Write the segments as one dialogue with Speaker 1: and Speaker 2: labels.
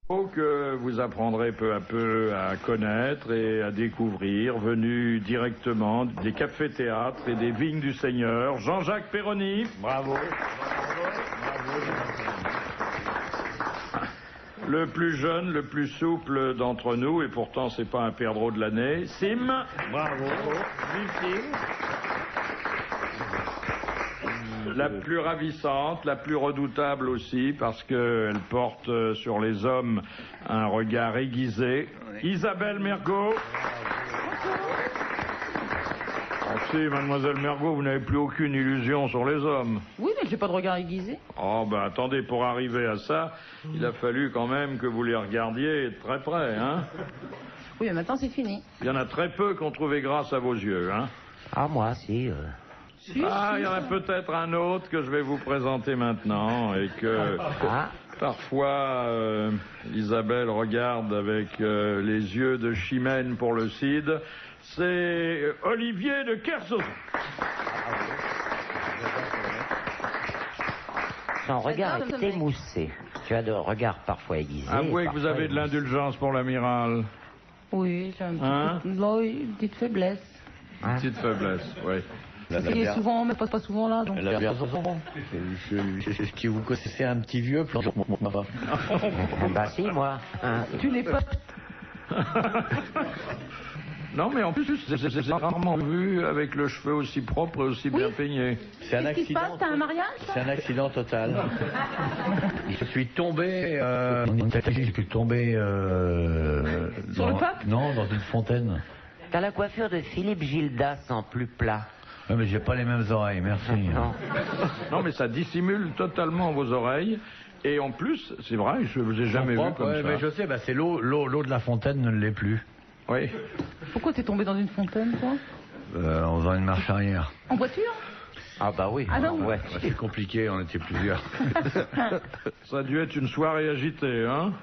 Speaker 1: que vous apprendrez peu à peu à connaître et à découvrir, venu directement des cafés-théâtres et des vignes du Seigneur, Jean-Jacques Perroni. Bravo. Le plus jeune, le plus souple d'entre nous, et pourtant c'est pas un perdreau de l'année, Sim. Bravo. La plus ravissante, la plus redoutable aussi, parce qu'elle porte sur les hommes un regard aiguisé. Isabelle Mergo. Si, mademoiselle Mergo, vous n'avez plus aucune illusion sur les hommes.
Speaker 2: Oui, mais j'ai pas de regard aiguisé.
Speaker 1: Oh, ben attendez, pour arriver à ça, il a fallu quand même que vous les regardiez de très près, hein.
Speaker 2: Oui, mais maintenant c'est fini.
Speaker 1: Il y en a très peu qu'on trouvait grâce à vos yeux, hein.
Speaker 3: Ah, moi, si.
Speaker 1: Ah, il y en a peut-être un autre que je vais vous présenter maintenant et que parfois Isabelle regarde avec les yeux de Chimène pour le Cid. C'est Olivier de Kersauzon.
Speaker 3: Son regard est émoussé. Tu as de regard parfois aiguisé.
Speaker 1: Avouez que vous avez de l'indulgence pour l'amiral.
Speaker 2: Oui, j'ai une petite faiblesse.
Speaker 1: Une petite faiblesse, oui.
Speaker 2: Il est souvent, mais pas souvent là. Donc...
Speaker 4: C'est ce qui vous connaissez un petit vieux plan.
Speaker 3: Bah si, moi.
Speaker 2: Tu n'es pas...
Speaker 1: Non, mais en plus, c'est rarement vu avec le cheveu aussi propre et aussi bien peigné.
Speaker 4: C'est un
Speaker 2: Qu'est-ce qui se passe? T'as un mariage?
Speaker 4: C'est un accident total. Je suis tombé...
Speaker 2: Sur le pape?
Speaker 4: Non, dans une fontaine.
Speaker 3: T'as la coiffure de Philippe Gildas en plus plat.
Speaker 4: Non, mais j'ai pas les mêmes oreilles, merci.
Speaker 1: Non, mais ça dissimule totalement vos oreilles. Et en plus, c'est vrai, je vous ai jamais vu comme ça.
Speaker 4: Mais je sais, c'est l'eau de la fontaine ne l'est plus.
Speaker 1: Oui.
Speaker 2: Pourquoi t'es tombé dans une fontaine, toi?
Speaker 4: En faisant une marche arrière.
Speaker 2: En voiture?
Speaker 3: Ah bah oui.
Speaker 2: Ah non.
Speaker 3: Ouais.
Speaker 4: C'est compliqué, on était plusieurs.
Speaker 1: Ça a dû être une soirée agitée, hein?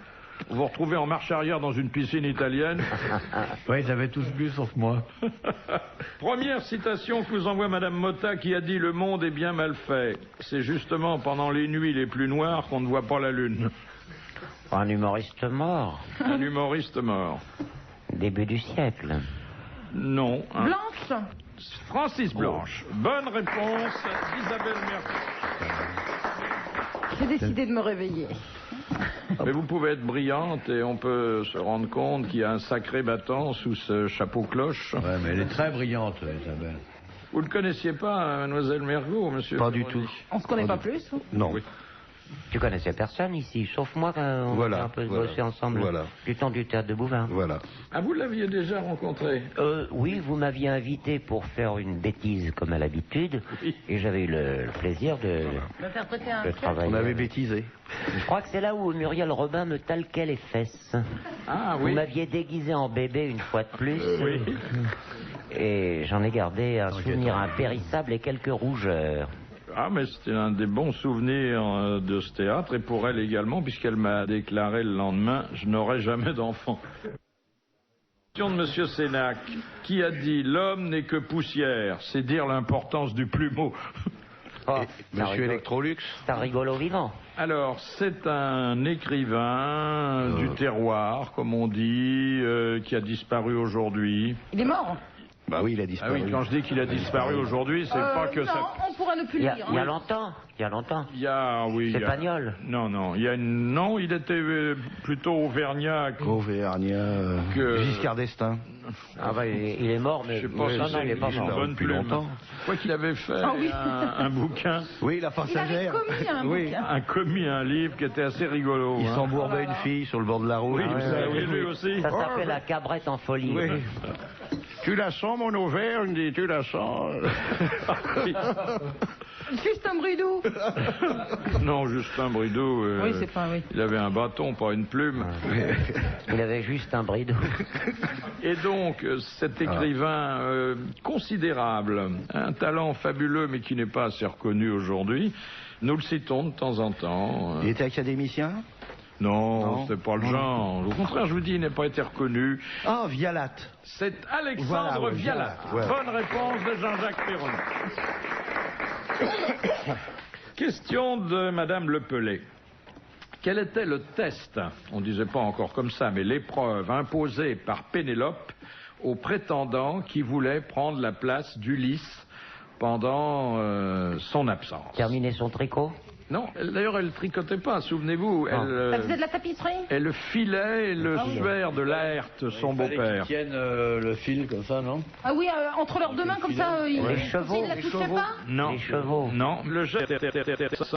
Speaker 1: Vous vous retrouvez en marche arrière dans une piscine italienne.
Speaker 4: Oui, ils avaient tous bu sauf moi.
Speaker 1: Première citation que vous envoie Madame Motta qui a dit « Le monde est bien mal fait. C'est justement pendant les nuits les plus noires qu'on ne voit pas la lune. »
Speaker 3: Un humoriste mort.
Speaker 1: Un humoriste mort.
Speaker 3: Début du siècle.
Speaker 1: Non.
Speaker 2: Blanche.
Speaker 1: Francis Blanche. Bonne réponse, Isabelle Mergo.
Speaker 2: J'ai décidé de me réveiller.
Speaker 1: Mais vous pouvez être brillante et on peut se rendre compte qu'il y a un sacré battant sous ce chapeau cloche.
Speaker 4: Ouais, mais elle est très brillante, Isabelle.
Speaker 1: Vous ne connaissiez pas Mademoiselle Mergo, monsieur?
Speaker 4: Pas du tout.
Speaker 2: On se connaît pas plus?
Speaker 4: Non.
Speaker 1: Oui.
Speaker 3: Tu connaissais personne ici, sauf moi quand on a un peu bossé ensemble du temps du théâtre de Bouvin.
Speaker 4: Voilà.
Speaker 1: Ah, vous l'aviez déjà rencontré?
Speaker 3: Oui, vous m'aviez invité pour faire une bêtise comme à l'habitude, et j'avais eu le plaisir de
Speaker 2: Me faire prêter un
Speaker 3: travailler.
Speaker 4: On avait bêtisé.
Speaker 3: Je crois que c'est là où Muriel Robin me talquait les fesses.
Speaker 1: Ah oui.
Speaker 3: Vous m'aviez déguisé en bébé une fois de plus.
Speaker 1: Oui.
Speaker 3: Et j'en ai gardé un souvenir impérissable et quelques rougeurs.
Speaker 1: Ah, mais c'était un des bons souvenirs de ce théâtre, et pour elle également, puisqu'elle m'a déclaré le lendemain « Je n'aurai jamais d'enfant ». Question de Monsieur Sénac, qui a dit « L'homme n'est que poussière », c'est dire l'importance du plumeau.
Speaker 3: Oh,
Speaker 4: Monsieur Electrolux.
Speaker 3: C'est un rigolo vivant.
Speaker 1: Alors, c'est un écrivain du terroir, comme on dit, qui a disparu aujourd'hui.
Speaker 2: Il est mort?
Speaker 4: Bah oui, il a
Speaker 1: Ah
Speaker 4: disparu.
Speaker 1: oui, quand je dis qu'il a disparu aujourd'hui, c'est pas que
Speaker 2: non,
Speaker 1: ça...
Speaker 2: on pourra ne plus
Speaker 3: Il
Speaker 2: le
Speaker 3: y
Speaker 2: dire.
Speaker 3: a longtemps. Il y a longtemps.
Speaker 1: Il y a, oui...
Speaker 3: C'est
Speaker 1: il y a-
Speaker 3: Pagnol.
Speaker 1: Non, il y a une... Non, il était plutôt auvergnat
Speaker 4: Auvergnat.
Speaker 1: que...
Speaker 4: Giscard d'Estaing.
Speaker 3: Ah bah il est mort, mais
Speaker 1: Je sais pas si
Speaker 3: non,
Speaker 1: c'est
Speaker 3: il est pas
Speaker 1: une
Speaker 3: mort.
Speaker 1: bonne
Speaker 4: depuis
Speaker 1: plume.
Speaker 4: longtemps.
Speaker 1: Quoi qu'il avait fait
Speaker 2: Ah oui.
Speaker 1: un bouquin,
Speaker 4: Oui, la
Speaker 2: Il avait
Speaker 4: passagère.
Speaker 2: commis un
Speaker 4: Oui.
Speaker 2: bouquin.
Speaker 1: un commis, un livre qui était assez rigolo.
Speaker 4: Il
Speaker 1: hein.
Speaker 4: s'embourbait une fille sur le bord de la route.
Speaker 1: Oui, vous avez lu aussi.
Speaker 3: Ça s'appelle la cabrette en folie.
Speaker 4: Oui.
Speaker 1: Tu la sens, mon Auvergne, dis, tu la sens.
Speaker 2: Juste un bridou.
Speaker 1: Non, Justin Brideau,
Speaker 2: Oui, c'est pas, oui.
Speaker 1: il avait un bâton, pas une plume.
Speaker 3: Il avait juste un bridou.
Speaker 1: Et donc, cet écrivain considérable, un talent fabuleux, mais qui n'est pas assez reconnu aujourd'hui, nous le citons de temps en temps.
Speaker 4: Il était académicien?
Speaker 1: Non, c'est pas le genre. Au contraire, je vous dis, il n'a pas été reconnu.
Speaker 4: Ah, Vialat.
Speaker 1: C'est Alexandre
Speaker 4: Voilà,
Speaker 1: Vialat.
Speaker 4: ouais.
Speaker 1: Bonne réponse de Jean-Jacques Perroni. Question de Madame Le Pellet, quel était le test, on ne disait pas encore comme ça, mais l'épreuve imposée par Pénélope aux prétendants qui voulaient prendre la place d'Ulysse pendant son absence.
Speaker 3: Terminer son tricot?
Speaker 1: Non, d'ailleurs, elle tricotait pas, souvenez-vous.
Speaker 2: Elle faisait de la tapisserie?
Speaker 1: Elle filait le suaire de Laerte, son beau-père.
Speaker 4: Ils tiennent le fil comme ça, non?
Speaker 2: Ah oui, entre leurs deux mains, comme ça, ils
Speaker 3: Les chevaux.
Speaker 2: la touchaient pas?
Speaker 1: Non.
Speaker 3: Les chevaux.
Speaker 1: Non, le jet.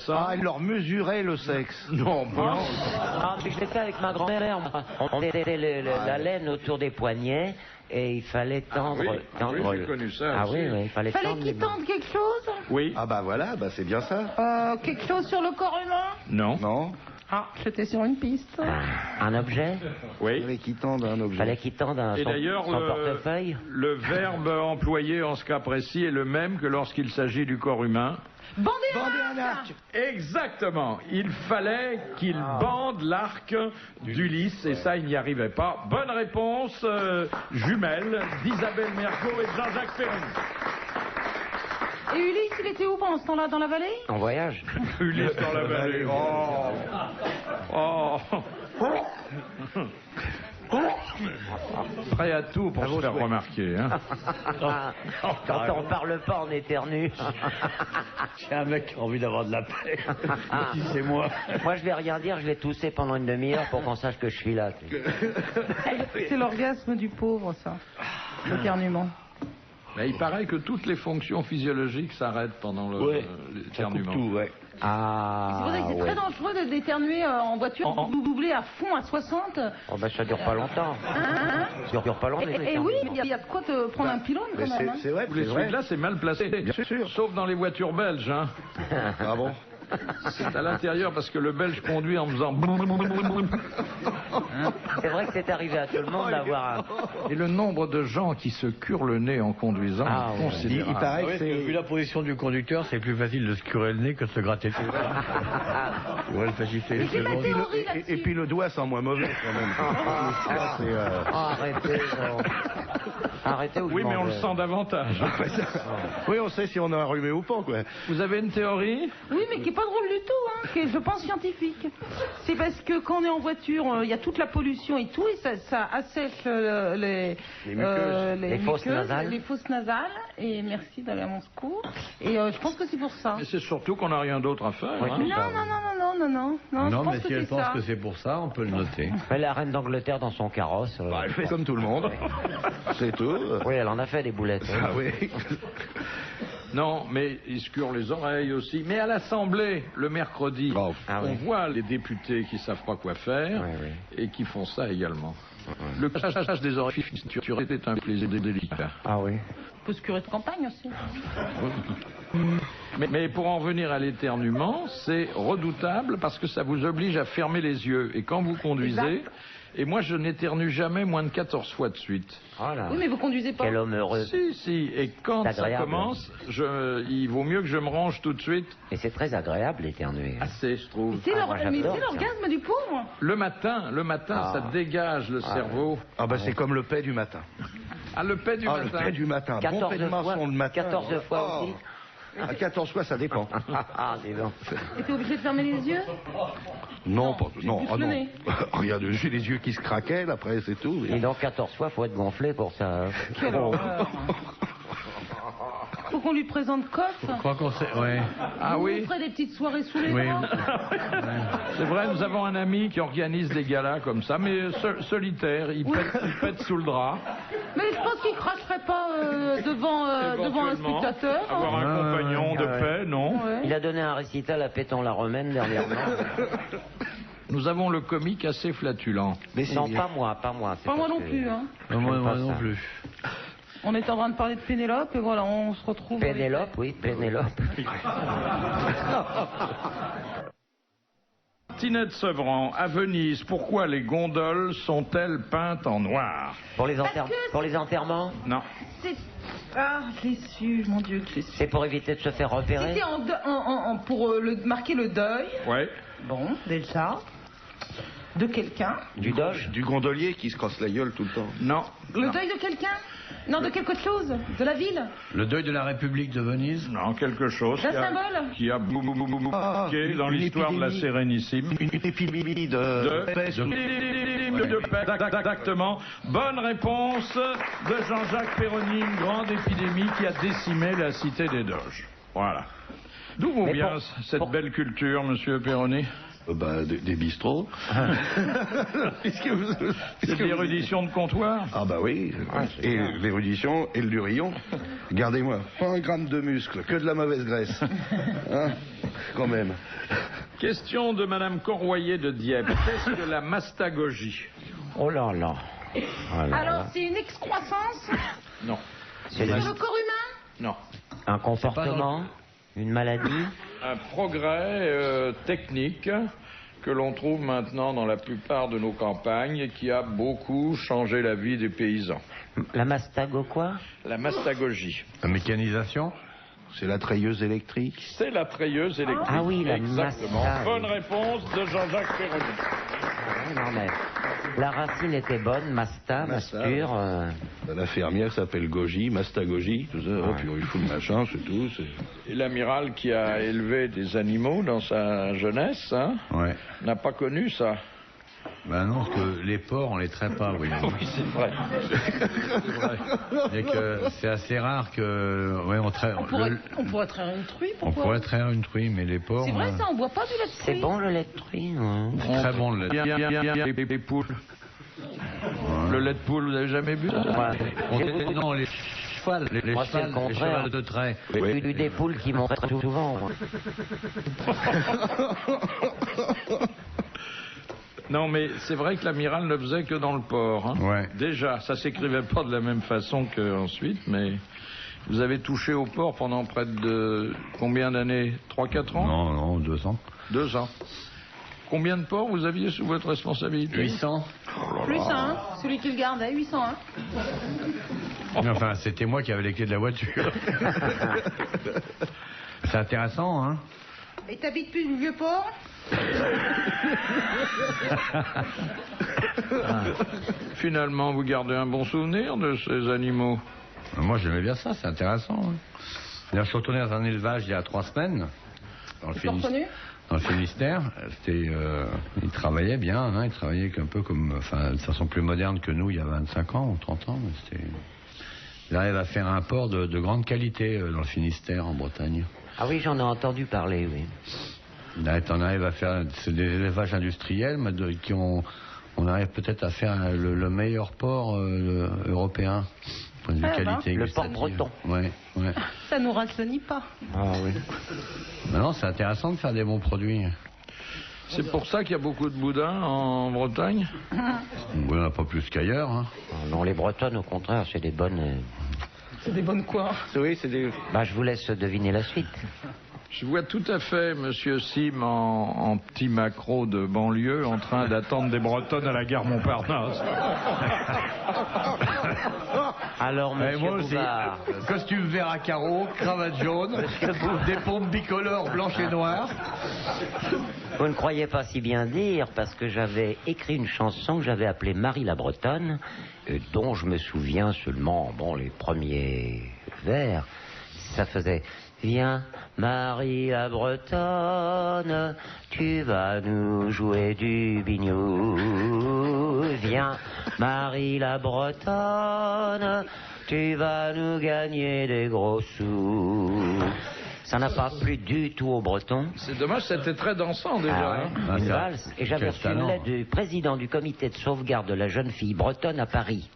Speaker 5: Ah, elle leur mesurait le sexe.
Speaker 1: Non, bon.
Speaker 3: Ah, mais je l'ai fait avec ma grand-mère. On mettait la laine autour des poignets et il fallait tendre.
Speaker 1: Oui, j'ai connu ça
Speaker 3: Ah
Speaker 1: aussi.
Speaker 3: oui, il fallait
Speaker 2: Fallait
Speaker 3: tendre.
Speaker 2: qu'ils tentent quelque chose?
Speaker 1: Oui.
Speaker 5: Ah bah voilà, bah c'est bien ça.
Speaker 2: Quelque chose sur le corps humain?
Speaker 1: Non.
Speaker 5: Non?
Speaker 2: Ah, j'étais sur une piste.
Speaker 3: Un objet?
Speaker 1: Oui.
Speaker 5: Fallait qu'ils tendent un objet.
Speaker 3: Fallait qu'il tende
Speaker 1: Et
Speaker 3: son
Speaker 1: d'ailleurs,
Speaker 3: portefeuille.
Speaker 1: le verbe employé en ce cas précis est le même que lorsqu'il s'agit du corps humain.
Speaker 2: Bander
Speaker 5: un arc.
Speaker 1: Exactement. Il fallait qu'il bande l'arc d'Ulysse et ça, il n'y arrivait pas. Bonne réponse, jumelle d'Isabelle Mergo et de Jean-Jacques Perroni.
Speaker 2: Et Ulysse, il était où pendant ce temps-là? Dans la vallée?
Speaker 3: En voyage.
Speaker 1: Ulysse dans la vallée. Oh. Prêt à tout pour se faire remarquer. Hein.
Speaker 3: Quand on parle pas, on éternue.
Speaker 4: J'ai un mec qui a envie d'avoir de la paix. Si c'est moi.
Speaker 3: Moi, je vais rien dire, je vais tousser pendant une demi-heure pour qu'on sache que je suis là.
Speaker 2: C'est l'orgasme du pauvre, ça. L'éternuement.
Speaker 1: Mais il paraît que toutes les fonctions physiologiques s'arrêtent pendant l'éternuement.
Speaker 4: Tout, ouais.
Speaker 3: Ah,
Speaker 2: C'est pour ça que c'est très dangereux d'éternuer en voiture. Vous doublez à fond à 60.
Speaker 3: Oh, ben, ça dure pas longtemps. Ça dure pas longtemps.
Speaker 2: Et oui, il y a de quoi te prendre un pylône quand même.
Speaker 5: C'est vrai,
Speaker 1: Les
Speaker 5: c'est vrai.
Speaker 1: là c'est mal placé.
Speaker 5: Bien sûr.
Speaker 1: Sauf dans les voitures belges. Hein.
Speaker 5: Ah bon?
Speaker 1: C'est à l'intérieur parce que le belge conduit en faisant...
Speaker 3: C'est vrai que c'est arrivé à tout le monde d'avoir un...
Speaker 1: Et le nombre de gens qui se curent le nez en conduisant
Speaker 3: Ah,
Speaker 1: est
Speaker 3: ouais.
Speaker 1: considérable.
Speaker 5: Il paraît
Speaker 4: Ouais,
Speaker 5: que c'est...
Speaker 4: vu la position du conducteur, c'est plus facile de se curer le nez que de se gratter le nez. Ouais, le faciliter.
Speaker 2: J'ai ma théorie
Speaker 5: Et
Speaker 2: là-dessus.
Speaker 5: puis le doigt sent moins mauvais quand même. Ça, c'est,
Speaker 3: Oh, arrêtez, non. Arrêtez ou je
Speaker 1: Oui, mais
Speaker 3: m'en
Speaker 1: on le
Speaker 3: vais.
Speaker 1: sent davantage.
Speaker 5: Oui, on sait si on a enrhumé ou pas, quoi.
Speaker 1: Vous avez une théorie?
Speaker 2: Oui, mais qui est pas drôle du tout, hein, qui est, je pense, scientifique. C'est parce que quand on est en voiture, il y a toute la pollution et tout, et ça assèche les
Speaker 3: muqueuses. Les fosses nasales.
Speaker 2: les fosses nasales. Et merci d'aller à mon secours. Et je pense que c'est pour ça.
Speaker 1: Mais c'est surtout qu'on n'a rien d'autre à faire.
Speaker 3: Oui,
Speaker 1: hein.
Speaker 3: tout ça.
Speaker 2: Non, je
Speaker 4: Non,
Speaker 2: pense
Speaker 4: mais
Speaker 2: que
Speaker 4: si elle
Speaker 2: c'est
Speaker 4: pense
Speaker 2: ça.
Speaker 4: que c'est pour ça, on peut le noter.
Speaker 3: Mais la reine d'Angleterre dans son carrosse.
Speaker 5: Bah, elle fait comme tout le monde. C'est tout.
Speaker 3: Oui, elle en a fait des boulettes.
Speaker 5: Ah oui.
Speaker 1: Non, mais ils se curent les oreilles aussi. Mais à l'Assemblée, le mercredi,
Speaker 5: Oh.
Speaker 3: Ah
Speaker 1: on
Speaker 3: oui.
Speaker 1: voit les députés qui savent pas quoi faire
Speaker 3: Oui, oui.
Speaker 1: et qui font ça également. Le cassage des oreilles est un plaisir délicat.
Speaker 3: Ah oui.
Speaker 2: On peut se curer de campagne aussi.
Speaker 1: Mais pour en venir à l'éternuement, c'est redoutable parce que ça vous oblige à fermer les yeux. Et quand vous conduisez,
Speaker 2: Exact.
Speaker 1: et moi je n'éternue jamais moins de 14 fois de suite.
Speaker 3: Oh là.
Speaker 2: Oui, mais vous conduisez pas.
Speaker 3: Quel homme heureux.
Speaker 1: Si, et quand
Speaker 3: C'est
Speaker 1: ça
Speaker 3: agréable.
Speaker 1: commence, il vaut mieux que je me range tout de suite.
Speaker 3: Et c'est très agréable d'éternuer.
Speaker 1: Assez, je trouve.
Speaker 2: C'est
Speaker 3: Ah, moi,
Speaker 2: mais
Speaker 3: j'adore
Speaker 2: c'est
Speaker 3: ça.
Speaker 2: l'orgasme du pauvre.
Speaker 1: Le matin,
Speaker 3: Ah.
Speaker 1: ça dégage le cerveau.
Speaker 5: Ah bah c'est comme le paix du matin.
Speaker 1: Ah, le paix du
Speaker 5: Ah, le
Speaker 1: matin.
Speaker 5: paix du matin. Bon
Speaker 3: 14
Speaker 5: paix de
Speaker 3: fois,
Speaker 5: maçon le matin.
Speaker 3: 14 fois
Speaker 5: Oh.
Speaker 3: aussi.
Speaker 5: À 14 fois, ça dépend.
Speaker 3: Ah, dis donc.
Speaker 2: Et t'es obligé de fermer les yeux.
Speaker 5: Non, pas, non,
Speaker 2: pousse
Speaker 5: ah
Speaker 2: le
Speaker 5: non.
Speaker 2: nez.
Speaker 5: Regarde, j'ai les yeux qui se craquaient, là, après, c'est tout.
Speaker 3: Et donc 14 fois, faut être gonflé pour ça.
Speaker 2: Quelle horreur. Faut qu'on lui présente Coff.
Speaker 4: Je crois qu'on sait, ouais.
Speaker 1: Ah
Speaker 2: Vous
Speaker 1: oui,
Speaker 2: ferez des petites soirées sous les
Speaker 4: Oui.
Speaker 2: bras.
Speaker 1: c'est vrai, nous avons un ami qui organise des galas comme ça, mais solitaire, il pète sous le drap.
Speaker 2: Mais je pense qu'il cracherait pas devant un
Speaker 1: Éventuellement,
Speaker 2: spectateur.
Speaker 1: avoir un compagnon de
Speaker 3: ouais.
Speaker 1: paix, non.
Speaker 2: Ouais.
Speaker 3: Il a donné un récital à Péton-la-Romaine dernièrement.
Speaker 1: Nous avons le comique assez flatulent.
Speaker 5: Mais c'est
Speaker 3: Non,
Speaker 5: bien.
Speaker 3: pas moi, pas moi. c'est
Speaker 2: Pas moi
Speaker 3: parce
Speaker 2: non
Speaker 3: que-
Speaker 2: plus. Hein.
Speaker 4: Moi
Speaker 3: J'aime pas
Speaker 4: non
Speaker 3: ça.
Speaker 4: plus.
Speaker 2: On est en train de parler de Pénélope et voilà, on se retrouve. avec-
Speaker 3: Pénélope, oui, Pénélope.
Speaker 1: Tinette Sevran, à Venise, pourquoi les gondoles sont-elles peintes en noir?
Speaker 3: Pour les,
Speaker 2: Parce que
Speaker 3: pour les enterrements,
Speaker 1: Non.
Speaker 2: C'est... Ah, je l'ai su, mon Dieu, que je l'ai su.
Speaker 3: c'est pour éviter de se faire repérer.
Speaker 2: C'était pour marquer le deuil.
Speaker 1: Ouais.
Speaker 2: Bon, déjà. de quelqu'un.
Speaker 3: Du Doge?
Speaker 5: Du gondolier qui se casse la gueule tout le temps.
Speaker 1: Non.
Speaker 2: Le deuil de quelqu'un? Non, de quelque chose? De la ville?
Speaker 4: Le deuil de la République de Venise?
Speaker 1: Non, quelque chose
Speaker 2: D'un symbole?
Speaker 1: qui a marqué dans l'histoire de la Sérénissime.
Speaker 5: Une épidémie de peste.
Speaker 1: Exactement. Bonne réponse de Jean-Jacques Perroni, une grande épidémie qui a décimé la cité des Doges. Voilà. D'où vous vient cette belle culture, monsieur Perroni?
Speaker 5: Des bistrots.
Speaker 1: C'est de l'érudition de comptoir?
Speaker 5: Ah bah oui. Et l'érudition et le durion. Regardez-moi, pas un gramme de muscle, que de la mauvaise graisse. Hein, quand même.
Speaker 1: Question de madame Corroyer de Dieppe. Qu'est-ce que la mastagogie?
Speaker 3: Oh là là. Oh là
Speaker 2: Alors,
Speaker 3: là.
Speaker 2: c'est une excroissance?
Speaker 1: Non.
Speaker 3: C'est
Speaker 2: Dans le corps humain?
Speaker 1: Non.
Speaker 3: un comportement, une maladie.
Speaker 1: Un progrès technique que l'on trouve maintenant dans la plupart de nos campagnes et qui a beaucoup changé la vie des paysans.
Speaker 3: La mastago quoi?
Speaker 1: La mastagogie.
Speaker 4: La mécanisation?
Speaker 5: C'est la treilleuse électrique.
Speaker 1: C'est la treilleuse électrique.
Speaker 3: Ah oui, la
Speaker 1: exactement.
Speaker 3: mastago.
Speaker 1: Bonne réponse de Jean-Jacques Perroni.
Speaker 3: Non mais la racine était bonne, masta, masture.
Speaker 5: La fermière s'appelle Gogie, Mastagogie, tout ça. Oh, puis il fout le machin, c'est tout.
Speaker 1: Et l'amiral qui a élevé des animaux dans sa jeunesse, hein,
Speaker 4: Ouais.
Speaker 1: n'a pas connu ça.
Speaker 4: Ben non, parce que les porcs, on les traite pas, oui.
Speaker 1: Oui, c'est vrai. C'est vrai.
Speaker 4: Et que c'est assez rare que... Ouais, on traite...
Speaker 2: On pourrait traire une truie,
Speaker 4: On
Speaker 2: pourquoi?
Speaker 4: pourrait traire une truie, mais les porcs...
Speaker 2: C'est vrai ça, on boit pas du lait de
Speaker 3: C'est
Speaker 2: truie.
Speaker 3: bon le lait de truie, hein.
Speaker 4: Très bon le lait.
Speaker 1: Bien, les poules. Le lait de poule, vous avez jamais bu ça?
Speaker 3: Ouais.
Speaker 4: Non, les chevals, les
Speaker 3: Moi, c'est le
Speaker 4: chevals, les
Speaker 3: contraire.
Speaker 4: chevals de trait.
Speaker 3: J'ai eu des poules qui m'ont très souvent. moi.
Speaker 1: Non, mais c'est vrai que l'amiral ne faisait que dans le port. Hein.
Speaker 4: Ouais.
Speaker 1: Déjà, ça s'écrivait pas de la même façon qu'ensuite, mais vous avez touché au port pendant près de combien d'années? 3-4 ans?
Speaker 4: Non, non, 200.
Speaker 1: 2 ans. Combien de ports vous aviez sous votre responsabilité?
Speaker 4: 800.
Speaker 2: Plus un, celui qui le gardait, 801.
Speaker 4: Enfin, c'était moi qui avais les clés de la voiture. C'est intéressant, hein?
Speaker 2: Et t'habites plus le vieux port?
Speaker 1: Finalement, vous gardez un bon souvenir de ces animaux?
Speaker 4: Moi, j'aimais bien ça, c'est intéressant. Hein. D'ailleurs, je suis retourné dans un élevage il y a 3 semaines. Dans le
Speaker 2: Tu t'es reconnu?
Speaker 4: Dans le Finistère, il travaillait bien, hein, il travaillait un peu comme, enfin, de façon plus moderne que nous il y a 25 ans ou 30 ans. Il arrive à faire un porc de grande qualité dans le Finistère, en Bretagne.
Speaker 3: Ah oui, j'en ai entendu parler, oui.
Speaker 4: On arrive à faire, c'est des élevages industriels, mais on arrive peut-être à faire le meilleur porc européen. Point de vue qualité
Speaker 3: le
Speaker 4: gustative.
Speaker 3: porc breton.
Speaker 4: Ouais, ouais.
Speaker 2: Ça nous rajeunit pas.
Speaker 3: Ah oui.
Speaker 4: Maintenant, c'est intéressant de faire des bons produits.
Speaker 1: C'est pour ça qu'il y a beaucoup de boudins en Bretagne?
Speaker 4: Oui, on n'a pas plus qu'ailleurs. Hein.
Speaker 3: Non, les bretonnes, au contraire, c'est des bonnes...
Speaker 2: C'est des bonnes quoi?
Speaker 5: Oui, c'est des...
Speaker 3: Bah, je vous laisse deviner la suite.
Speaker 1: Je vois tout à fait Monsieur Sim en petit macro de banlieue en train d'attendre des Bretonnes à la gare Montparnasse.
Speaker 3: Alors, monsieur
Speaker 4: Moi aussi,
Speaker 3: Bouvard,
Speaker 4: costume vert à carreaux, cravate jaune, des pompes bicolores blanches et noires.
Speaker 3: vous ne croyez pas si bien dire, parce que j'avais écrit une chanson que j'avais appelée Marie la Bretonne, dont je me souviens seulement, bon, les premiers vers, ça faisait... Viens, Marie la Bretonne, tu vas nous jouer du biniou. Viens, Marie la Bretonne, tu vas nous gagner des gros sous. Ça n'a pas plu du tout aux Bretons.
Speaker 1: C'est dommage, c'était très dansant déjà.
Speaker 3: Ah ouais,
Speaker 1: Hein.
Speaker 3: une
Speaker 4: ça-
Speaker 3: valse. Et j'avais
Speaker 4: quel
Speaker 3: reçu une
Speaker 4: talent.
Speaker 3: lettre du président du comité de sauvegarde de la jeune fille bretonne à Paris,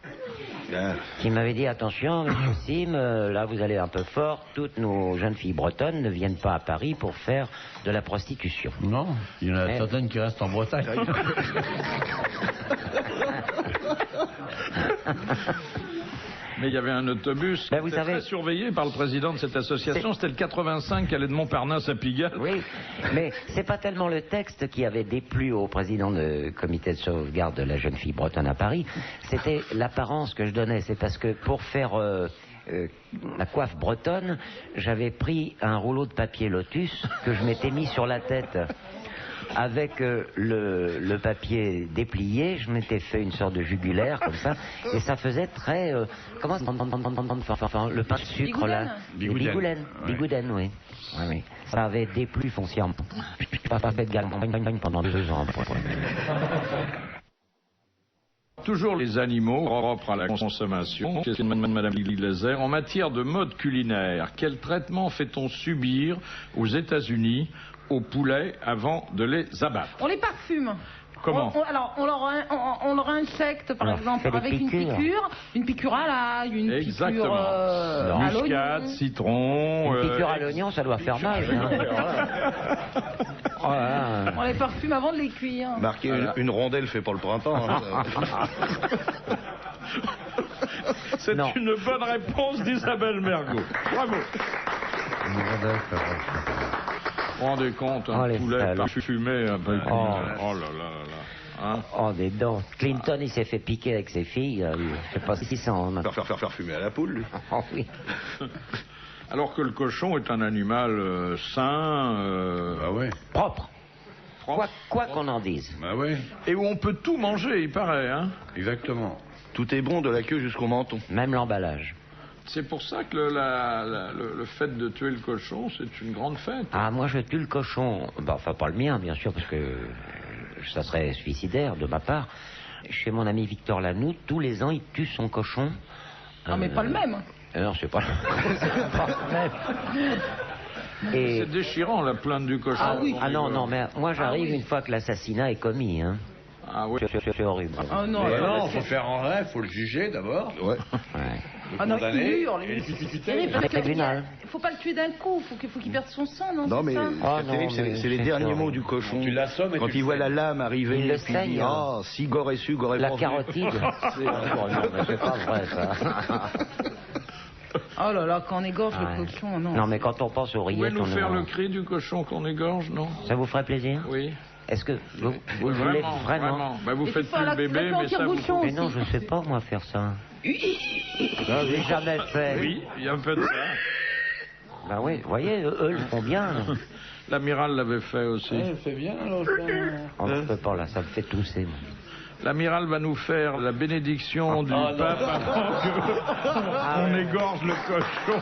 Speaker 3: qui m'avait dit attention, monsieur Sim, là vous allez un peu fort, toutes nos jeunes filles bretonnes ne viennent pas à Paris pour faire de la prostitution.
Speaker 4: Non, il y en a
Speaker 3: Eh.
Speaker 4: certaines qui restent en Bretagne.
Speaker 1: Mais il y avait un autobus qui
Speaker 3: Ben, vous
Speaker 1: était
Speaker 3: savez-
Speaker 1: très surveillé par le président de cette association. C'était le 85 qui allait de Montparnasse à Pigalle.
Speaker 3: Oui, mais c'est pas tellement le texte qui avait déplu au président du comité de sauvegarde de la jeune fille bretonne à Paris, c'était l'apparence que je donnais. C'est parce que pour faire la coiffe bretonne, j'avais pris un rouleau de papier Lotus que je m'étais mis sur la tête. avec le papier déplié, je m'étais fait une sorte de jugulaire comme ça, et ça faisait très... comment le pain de sucre là?
Speaker 4: Bigouden.
Speaker 3: Bigouden, oui. Oui, oui. Ça avait déplu foncièrement. Je n'ai pas fait de gagne pendant 2 ans.
Speaker 1: Toujours les animaux propres à la consommation. Question de Madame Glaser. En matière de mode culinaire, quel traitement fait-on subir aux États-Unis aux poulets avant de les abattre?
Speaker 2: On les parfume.
Speaker 1: Comment?
Speaker 2: On leur injecte, par exemple, avec une piqûre à l'ail, une
Speaker 1: Exactement.
Speaker 2: piqûre à
Speaker 1: Muscade,
Speaker 2: l'oignon.
Speaker 1: Citron.
Speaker 3: Une piqûre à l'oignon, ça doit faire mal. Hein.
Speaker 2: On les parfume avant de les cuire.
Speaker 5: Marqué une rondelle fait pour le printemps. Hein.
Speaker 1: C'est
Speaker 3: Non.
Speaker 1: une bonne réponse d'Isabelle Mergo. Bravo. Vous vous rendez compte, un
Speaker 3: les
Speaker 1: poulet
Speaker 3: salauds.
Speaker 1: parfumé avec
Speaker 3: Oh.
Speaker 1: Oh là là là là. Hein?
Speaker 3: Oh, des dents. Clinton, il s'est fait piquer avec ses filles. Je sais pas si ça en...
Speaker 5: Faire fumer à la poule, lui.
Speaker 3: Oh, oui.
Speaker 1: Alors que le cochon est un animal sain,
Speaker 4: Bah ouais.
Speaker 3: Propre.
Speaker 1: propre,
Speaker 3: Quoi qu'on en dise.
Speaker 4: Bah ouais.
Speaker 1: et où on peut tout manger, il paraît. Hein?
Speaker 4: Exactement.
Speaker 5: Tout est bon de la queue jusqu'au menton.
Speaker 3: Même l'emballage.
Speaker 1: C'est pour ça que le fait de tuer le cochon, c'est une grande fête.
Speaker 3: Ah, moi, je tue le cochon. Bah, enfin, pas le mien, bien sûr, parce que ça serait suicidaire de ma part. Chez mon ami Victor Lanoux, tous les ans, il tue son cochon.
Speaker 2: Non, mais pas le même.
Speaker 3: Non, c'est pas le même. Et...
Speaker 1: C'est déchirant, la plainte du cochon.
Speaker 2: Ah oui.
Speaker 3: Ah non, non, mais moi, j'arrive
Speaker 2: Ah oui.
Speaker 3: une fois que l'assassinat est commis. Hein.
Speaker 1: Ah oui.
Speaker 3: C'est horrible.
Speaker 2: Ah non,
Speaker 4: Mais
Speaker 2: alors,
Speaker 4: non, faut faire en rêve, faut le juger d'abord.
Speaker 5: Ouais.
Speaker 3: Ouais.
Speaker 2: Ah non, il
Speaker 4: condamné,
Speaker 2: hurle.
Speaker 4: et le exécuter.
Speaker 2: Oui, parce
Speaker 3: Le
Speaker 2: que
Speaker 3: tribunal.
Speaker 2: il faut pas le tuer d'un coup, faut qu'il perde son sang, non?
Speaker 5: Non,
Speaker 2: c'est
Speaker 5: mais
Speaker 2: ça
Speaker 3: Ah,
Speaker 5: c'est
Speaker 3: non,
Speaker 5: terrible,
Speaker 3: mais
Speaker 5: c'est les
Speaker 3: c'est
Speaker 5: derniers
Speaker 3: sûr.
Speaker 5: mots du cochon.
Speaker 4: Tu l'assommes et
Speaker 5: Quand
Speaker 4: tu
Speaker 5: il
Speaker 4: le
Speaker 5: voit
Speaker 4: fais.
Speaker 5: la lame arriver,
Speaker 3: Il le
Speaker 5: puis
Speaker 3: saigne,
Speaker 5: dit,
Speaker 3: hein.
Speaker 5: ah, si Gorée su, Gorée
Speaker 3: La
Speaker 5: pas vu.
Speaker 3: carotide. Oh, non, mais c'est pas vrai, ça.
Speaker 2: Oh là là, quand on égorge
Speaker 3: Ouais.
Speaker 2: le cochon, non.
Speaker 3: Non, mais quand on pense aux
Speaker 1: Vous pouvez
Speaker 3: rillettes,
Speaker 1: nous
Speaker 3: on
Speaker 1: faire
Speaker 3: est-
Speaker 1: le cri du cochon qu'on égorge, non?
Speaker 3: Ça vous ferait plaisir?
Speaker 1: Oui.
Speaker 3: Est-ce que vous le voulez vraiment?
Speaker 1: Bah, vous
Speaker 2: Et
Speaker 1: faites
Speaker 2: tu fais
Speaker 1: plus
Speaker 2: la-
Speaker 1: le bébé,
Speaker 2: la
Speaker 1: mais ça vous...
Speaker 2: tire-bouchon.
Speaker 3: Mais non, je sais pas moi faire ça. J'ai jamais fait.
Speaker 1: Oui, il y a un peu de ça.
Speaker 3: Ben oui, vous voyez, eux le font bien. là.
Speaker 1: L'amiral l'avait fait aussi.
Speaker 4: C'est bien, alors.
Speaker 3: Oh, je peux pas là, ça me fait tousser. moi.
Speaker 1: L'amiral va nous faire la bénédiction du
Speaker 4: non.
Speaker 1: pape avant qu'on égorge le cochon.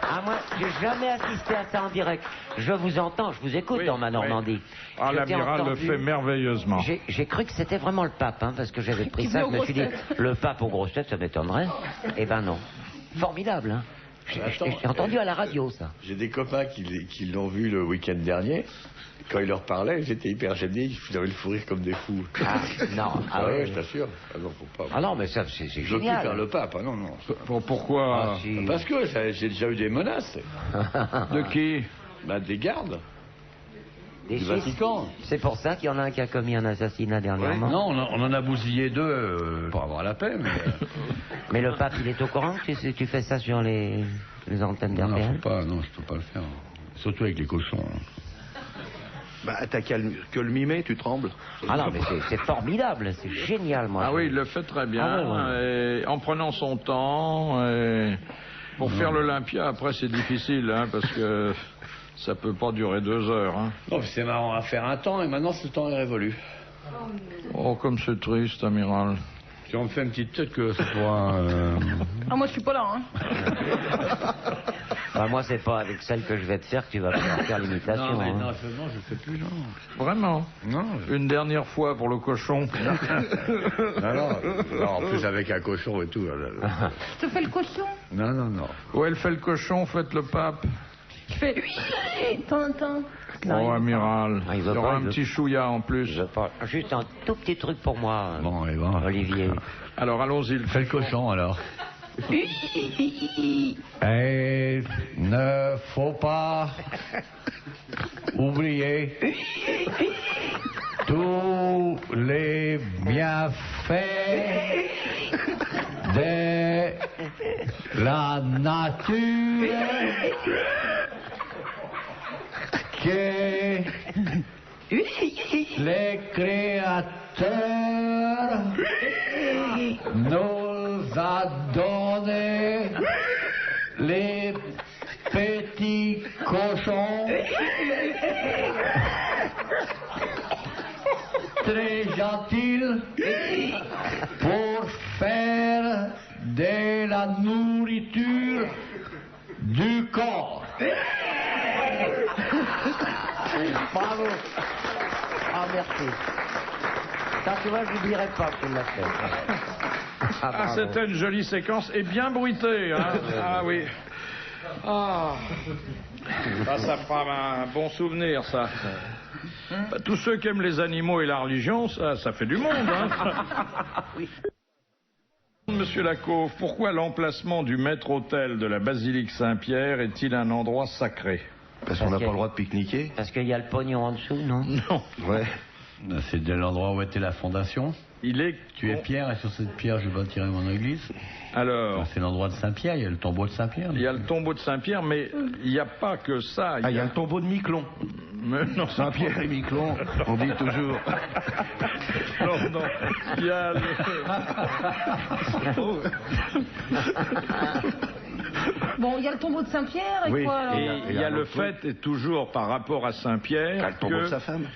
Speaker 3: Ah moi, j'ai jamais assisté à ça en direct. Je vous entends, je vous écoute
Speaker 1: Oui,
Speaker 3: dans ma Normandie.
Speaker 1: Ah,
Speaker 3: Je t'ai
Speaker 1: l'amiral le
Speaker 3: entendu.
Speaker 1: fait merveilleusement.
Speaker 3: J'ai cru que c'était vraiment le pape, hein, parce que j'avais pris
Speaker 2: Qui
Speaker 3: ça,
Speaker 2: venait
Speaker 3: je me
Speaker 2: aux
Speaker 3: suis dit,
Speaker 2: grosses têtes.
Speaker 3: le pape aux grosses têtes, ça m'étonnerait. Eh ben non. Formidable, hein. J'ai entendu à la radio, ça.
Speaker 6: J'ai des copains qui l'ont vu le week-end dernier. Quand il leur parlait, j'étais hyper gêné. Ils avaient le fou rire comme des fous.
Speaker 3: Ah, non, ah
Speaker 6: ouais,
Speaker 3: ouais.
Speaker 6: je t'assure. Ah non, faut pas.
Speaker 3: Ah non, mais ça, c'est
Speaker 6: Je veux plus
Speaker 3: génial.
Speaker 6: faire le pape. Ah non, non.
Speaker 1: Pourquoi
Speaker 3: Ah, si.
Speaker 6: Parce que j'ai déjà eu des menaces.
Speaker 1: De qui?
Speaker 6: Bah, des gardes
Speaker 3: Des
Speaker 6: du
Speaker 3: Suisses.
Speaker 6: Vatican.
Speaker 3: C'est pour ça qu'il y en a un qui a commis un assassinat dernièrement.
Speaker 4: Non, on en a bousillé 2 pour avoir la paix, mais...
Speaker 3: Mais le pape, il est au courant que tu fais ça sur les antennes
Speaker 4: Non,
Speaker 3: d'RTL?
Speaker 4: je peux pas le faire. Surtout avec les cochons.
Speaker 5: Bah, t'as qu'à que le mimer, tu trembles.
Speaker 3: Ah non, mais c'est formidable, c'est génial, moi.
Speaker 1: Ah oui, il le fait très bien,
Speaker 3: Ah ouais,
Speaker 1: et en prenant son temps. Et pour faire l'Olympia, après, c'est difficile, hein, parce que ça peut pas durer 2 heures. Hein.
Speaker 4: Non, mais c'est marrant à faire un temps, et maintenant, ce temps est révolu.
Speaker 1: Oh, comme c'est triste, amiral.
Speaker 4: Si on me fait une petite tête que ce soit...
Speaker 2: Ah, moi, je suis pas là, hein.
Speaker 3: Bah, moi, c'est pas avec celle que je vais te faire que tu vas pouvoir faire l'imitation.
Speaker 4: Non, mais
Speaker 3: hein.
Speaker 4: non, je le fais plus, non.
Speaker 1: Vraiment.
Speaker 4: Non,
Speaker 1: Une dernière fois pour le cochon.
Speaker 6: Non, en plus avec un cochon et tout.
Speaker 2: Je te fais le cochon.
Speaker 4: non, non, non.
Speaker 1: Où elle fait le cochon, faites le pape.
Speaker 2: Je fais... Tintin.
Speaker 1: Oh, amiral.
Speaker 3: Ah, il
Speaker 1: Il
Speaker 3: veut
Speaker 1: y aura
Speaker 3: pas,
Speaker 1: un
Speaker 3: il veut-
Speaker 1: petit chouïa en plus.
Speaker 3: Je parle- Juste un tout petit truc pour moi,
Speaker 4: Bon, et bon.
Speaker 3: Olivier.
Speaker 1: Alors, allons-y.
Speaker 4: Fais le cochon, alors. Et ne faut pas oublier tous les bienfaits de la nature que les créateurs nous a donné les petits cochons très gentil pour faire de la nourriture du corps.
Speaker 3: Bravo. Ah, merci. Ça, tu vois, je n'oublierai pas qu'il l'a fait.
Speaker 1: Ah, c'était une jolie séquence et bien bruitée. Hein. Ah oui. Ah. Ça fera un bon souvenir, ça. Tous ceux qui aiment les animaux et la religion, ça fait du monde. Hein.
Speaker 3: Oui.
Speaker 1: Monsieur Lacauve, pourquoi l'emplacement du maître-autel de la basilique Saint-Pierre est-il un endroit sacré?
Speaker 5: Parce qu'on n'a pas le droit de pique-niquer.
Speaker 3: Parce qu'il y a le pognon en dessous, non?
Speaker 1: Non.
Speaker 5: Ouais.
Speaker 4: C'est de l'endroit où était la fondation.
Speaker 1: Il est...
Speaker 4: Tu es Pierre et sur cette pierre je bâtirai mon église.
Speaker 1: Alors,
Speaker 4: C'est l'endroit de Saint-Pierre, il y a le tombeau de Saint-Pierre.
Speaker 1: il y a le tombeau de Saint-Pierre, mais il n'y a pas que ça.
Speaker 5: Ah, il y a le tombeau de Miquelon.
Speaker 1: Mais non,
Speaker 5: Saint-Pierre et Miquelon, on dit toujours.
Speaker 1: non, non. Il y a le...
Speaker 2: Bon, il y a le tombeau de Saint-Pierre et
Speaker 5: Oui,
Speaker 2: quoi alors?
Speaker 1: Et il y a le fait, et toujours par rapport à Saint-Pierre,
Speaker 5: Ah, le tombeau de sa femme.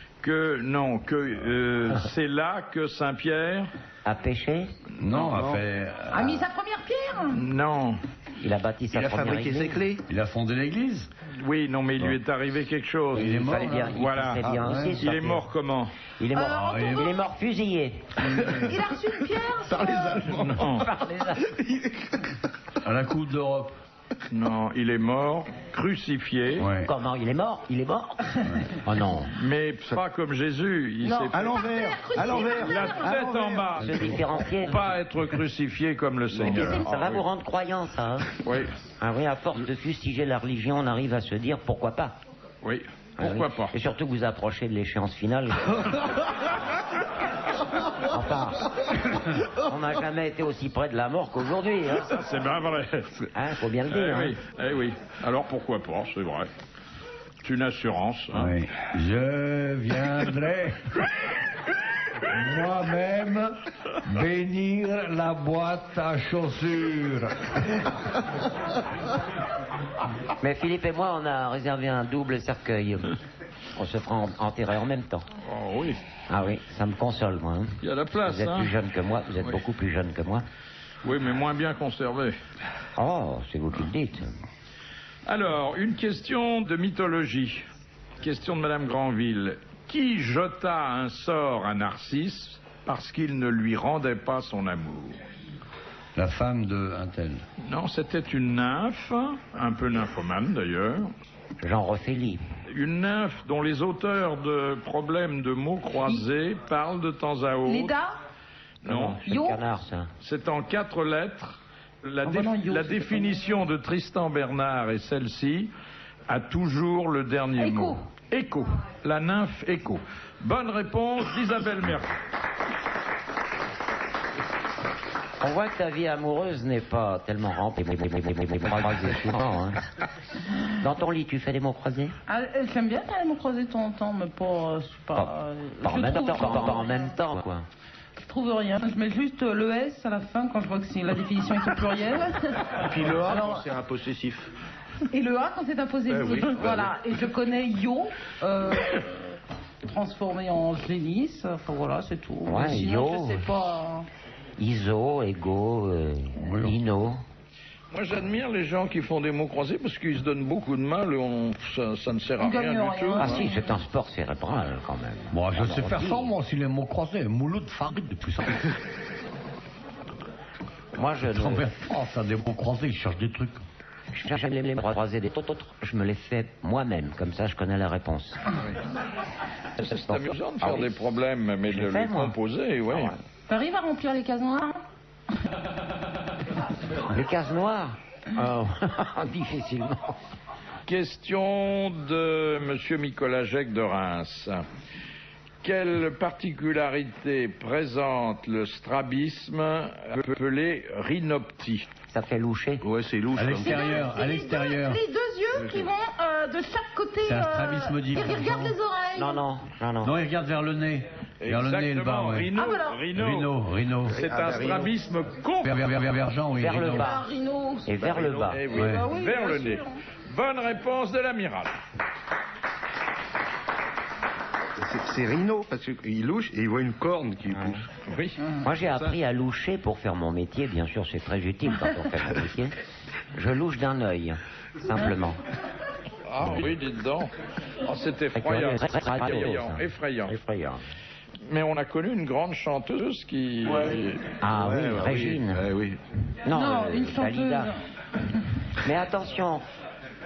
Speaker 1: c'est là que Saint-Pierre...
Speaker 3: A péché?
Speaker 4: Non,
Speaker 1: Non.
Speaker 4: a fait.
Speaker 2: A mis sa première pierre?
Speaker 1: Non.
Speaker 3: Il a bâti sa
Speaker 5: Il a
Speaker 3: première
Speaker 5: fabriqué
Speaker 3: église.
Speaker 5: ses clés.
Speaker 4: Il a fondé l'église.
Speaker 1: Oui, non, mais il lui est arrivé quelque chose.
Speaker 4: Il est
Speaker 3: Il
Speaker 4: mort.
Speaker 3: fallait bien,
Speaker 4: là.
Speaker 3: il
Speaker 1: Voilà.
Speaker 3: serait bien
Speaker 4: Ah,
Speaker 3: aussi,
Speaker 4: ouais.
Speaker 3: ce
Speaker 1: Il est
Speaker 3: papier.
Speaker 1: mort comment?
Speaker 3: Il est mort.
Speaker 2: Alors,
Speaker 3: il est mort fusillé.
Speaker 2: Il a reçu une pierre
Speaker 5: Par les Allemands.
Speaker 1: Non.
Speaker 3: Par les Allemands.
Speaker 4: À la Coupe d'Europe.
Speaker 1: Non, il est mort, crucifié,
Speaker 4: Ouais.
Speaker 3: Comment? Il est mort? Il est mort? Oh non.
Speaker 1: mais pas comme Jésus. Il
Speaker 2: Non.
Speaker 1: s'est
Speaker 5: À l'envers. À l'envers.
Speaker 1: la tête en bas.
Speaker 3: Se différencier.
Speaker 1: Pas être crucifié comme le Seigneur.
Speaker 3: Ça va
Speaker 1: Ah,
Speaker 3: vous
Speaker 1: oui.
Speaker 3: rendre croyant, ça. Hein?
Speaker 1: Oui,
Speaker 3: Ah oui, à force de fustiger la religion, on arrive à se dire pourquoi pas.
Speaker 1: oui.
Speaker 3: Ah
Speaker 1: Pourquoi
Speaker 3: oui.
Speaker 1: pas?
Speaker 3: Et surtout que vous approchez de l'échéance finale. Enfin, on n'a jamais été aussi près de la mort qu'aujourd'hui. Hein.
Speaker 1: C'est bien vrai.
Speaker 3: Hein, faut bien le dire.
Speaker 1: Oui, oui. Alors pourquoi pas, c'est vrai. C'est une assurance. Hein.
Speaker 4: Oui. Je viendrai moi-même bénir la boîte à chaussures.
Speaker 3: Mais Philippe et moi, on a réservé un double cercueil. On se fera enterrer en même temps.
Speaker 1: Oh oui,
Speaker 3: Ah oui, ça me console, moi. Hein.
Speaker 1: il y a la place.
Speaker 3: Vous êtes
Speaker 1: Hein.
Speaker 3: plus jeune que moi, vous êtes
Speaker 1: Oui.
Speaker 3: beaucoup plus jeune que moi.
Speaker 1: Oui, mais moins bien conservé.
Speaker 3: Oh, c'est vous qui le dites.
Speaker 1: Alors, une question de mythologie. Question de Madame Granville. Qui jeta un sort à Narcisse parce qu'il ne lui rendait pas son amour?
Speaker 4: La femme de un tel.
Speaker 1: Non, c'était une nymphe, un peu nymphomane d'ailleurs.
Speaker 3: J'en refais libre.
Speaker 1: Une nymphe dont les auteurs de problèmes de mots croisés parlent de temps à autre.
Speaker 2: Leda?
Speaker 1: Non,
Speaker 3: C'est le
Speaker 2: Yo.
Speaker 3: canard, ça.
Speaker 1: c'est en 4 lettres. La,
Speaker 2: Ah, bah non, Yo,
Speaker 1: la
Speaker 2: c'est
Speaker 1: définition de Tristan Bernard est celle-ci, a toujours le dernier
Speaker 2: Écho.
Speaker 1: mot. Écho. La nymphe Écho. Bonne réponse d'Isabelle Mercier.
Speaker 3: On voit que ta vie amoureuse n'est pas tellement remplie. Croisés souvent, hein. Dans ton lit, tu fais des mots croisés?
Speaker 2: Ah, j'aime bien quand même croiser de temps en temps, mais pas... c'est pas
Speaker 3: Pas en
Speaker 2: je
Speaker 3: même
Speaker 2: trouve-
Speaker 3: temps, pas en même temps, quoi.
Speaker 2: Je trouve rien. Je mets juste le S à la fin quand je vois que c'est la définition est au pluriel.
Speaker 5: Et puis le A,
Speaker 2: Alors-
Speaker 5: c'est un possessif.
Speaker 2: Et le A quand c'est imposé.
Speaker 5: Oui,
Speaker 2: Voilà. Et je connais Yo, transformé en génisse. Enfin voilà, c'est tout.
Speaker 3: Ouais,
Speaker 2: Mais sinon,
Speaker 3: Yo.
Speaker 2: je sais pas.
Speaker 3: Iso, Ego,
Speaker 4: Oui.
Speaker 3: Ino.
Speaker 1: Moi, j'admire les gens qui font des mots croisés parce qu'ils se donnent beaucoup de mal et ça ne sert à
Speaker 2: On
Speaker 1: rien
Speaker 2: gagne
Speaker 1: du
Speaker 2: rien.
Speaker 1: tout.
Speaker 3: Ah
Speaker 1: hein.
Speaker 3: si, c'est un sport cérébral, quand même.
Speaker 4: Moi, je
Speaker 3: Alors,
Speaker 4: sais
Speaker 3: on
Speaker 4: faire
Speaker 3: dit-
Speaker 4: ça, moi aussi, les mots croisés. Mouloud, Farid, depuis ça.
Speaker 3: Moi, je
Speaker 4: Trop bien
Speaker 3: ne...
Speaker 4: fort, ça, des mots croisés, ils cherchent des trucs.
Speaker 3: Je cherche les mots croisés des autres. Je me les fais moi-même, comme ça je connais la réponse.
Speaker 1: C'est amusant de
Speaker 3: Ah
Speaker 1: faire
Speaker 3: oui.
Speaker 1: des problèmes, mais
Speaker 3: Je
Speaker 1: de
Speaker 3: le fais,
Speaker 1: les
Speaker 3: moi.
Speaker 1: composer, oui.
Speaker 2: T'arrives à remplir les cases noires?
Speaker 3: Les cases noires Oh, difficilement.
Speaker 1: Question de Monsieur Nicolas Jec de Reims. Quelle particularité présente le strabisme appelé rhinoptie?
Speaker 3: Ça fait loucher.
Speaker 5: Ouais, c'est louche.
Speaker 4: À
Speaker 5: hein.
Speaker 4: l'extérieur, à l'extérieur.
Speaker 2: Les deux yeux qui vont de chaque côté.
Speaker 4: C'est un strabisme
Speaker 2: Ils
Speaker 4: divergent.
Speaker 2: regardent les oreilles.
Speaker 3: Non, non, non, non.
Speaker 4: Non, il regarde vers le nez. Vers le nez et le bas,
Speaker 1: Exactement,
Speaker 4: ouais.
Speaker 1: rhino,
Speaker 2: Ah, voilà.
Speaker 1: rhino.
Speaker 4: Rhino.
Speaker 1: C'est
Speaker 5: Ah,
Speaker 1: un
Speaker 5: bah, rhino.
Speaker 1: strabisme complet.
Speaker 4: Vergent, oui.
Speaker 3: Vers le
Speaker 4: rhino.
Speaker 3: bas.
Speaker 2: Ah, Rhino.
Speaker 3: Et vers le bas.
Speaker 1: Eh oui,
Speaker 4: Ouais.
Speaker 2: Bah oui,
Speaker 1: vers
Speaker 2: bien
Speaker 1: le nez.
Speaker 2: sûr.
Speaker 1: Bonne réponse de l'amiral.
Speaker 5: C'est rhino, parce qu'il louche et il voit une corne qui pousse.
Speaker 1: Oui.
Speaker 3: Moi, j'ai appris à loucher pour faire mon métier. Bien sûr, c'est très utile quand on fait mon métier. Je louche d'un œil, simplement.
Speaker 1: Ah oui, dites donc. Oh, c'est effrayant. Effrayant. Mais on a connu une grande chanteuse qui...
Speaker 3: Ah oui, Régine.
Speaker 5: Oui.
Speaker 3: Non,
Speaker 2: une chanteuse.
Speaker 3: Dalida. Mais attention,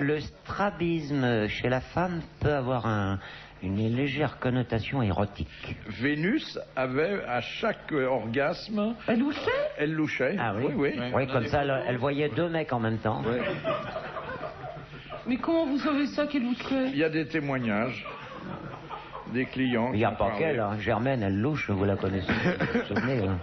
Speaker 3: le strabisme chez la femme peut avoir une légère connotation érotique.
Speaker 1: Vénus avait, à chaque orgasme...
Speaker 2: Elle louchait?
Speaker 1: Elle louchait.
Speaker 3: Ah oui? Oui, comme ça, elle voyait deux mecs en même temps.
Speaker 5: Ouais.
Speaker 2: Mais comment vous savez ça qu'elle louchait?
Speaker 1: Il y a des témoignages des clients.
Speaker 3: Il n'y a
Speaker 1: qui
Speaker 3: pas
Speaker 1: parlaient.
Speaker 3: qu'elle, hein. Germaine, elle louche, vous la connaissez. Vous vous souvenez, hein.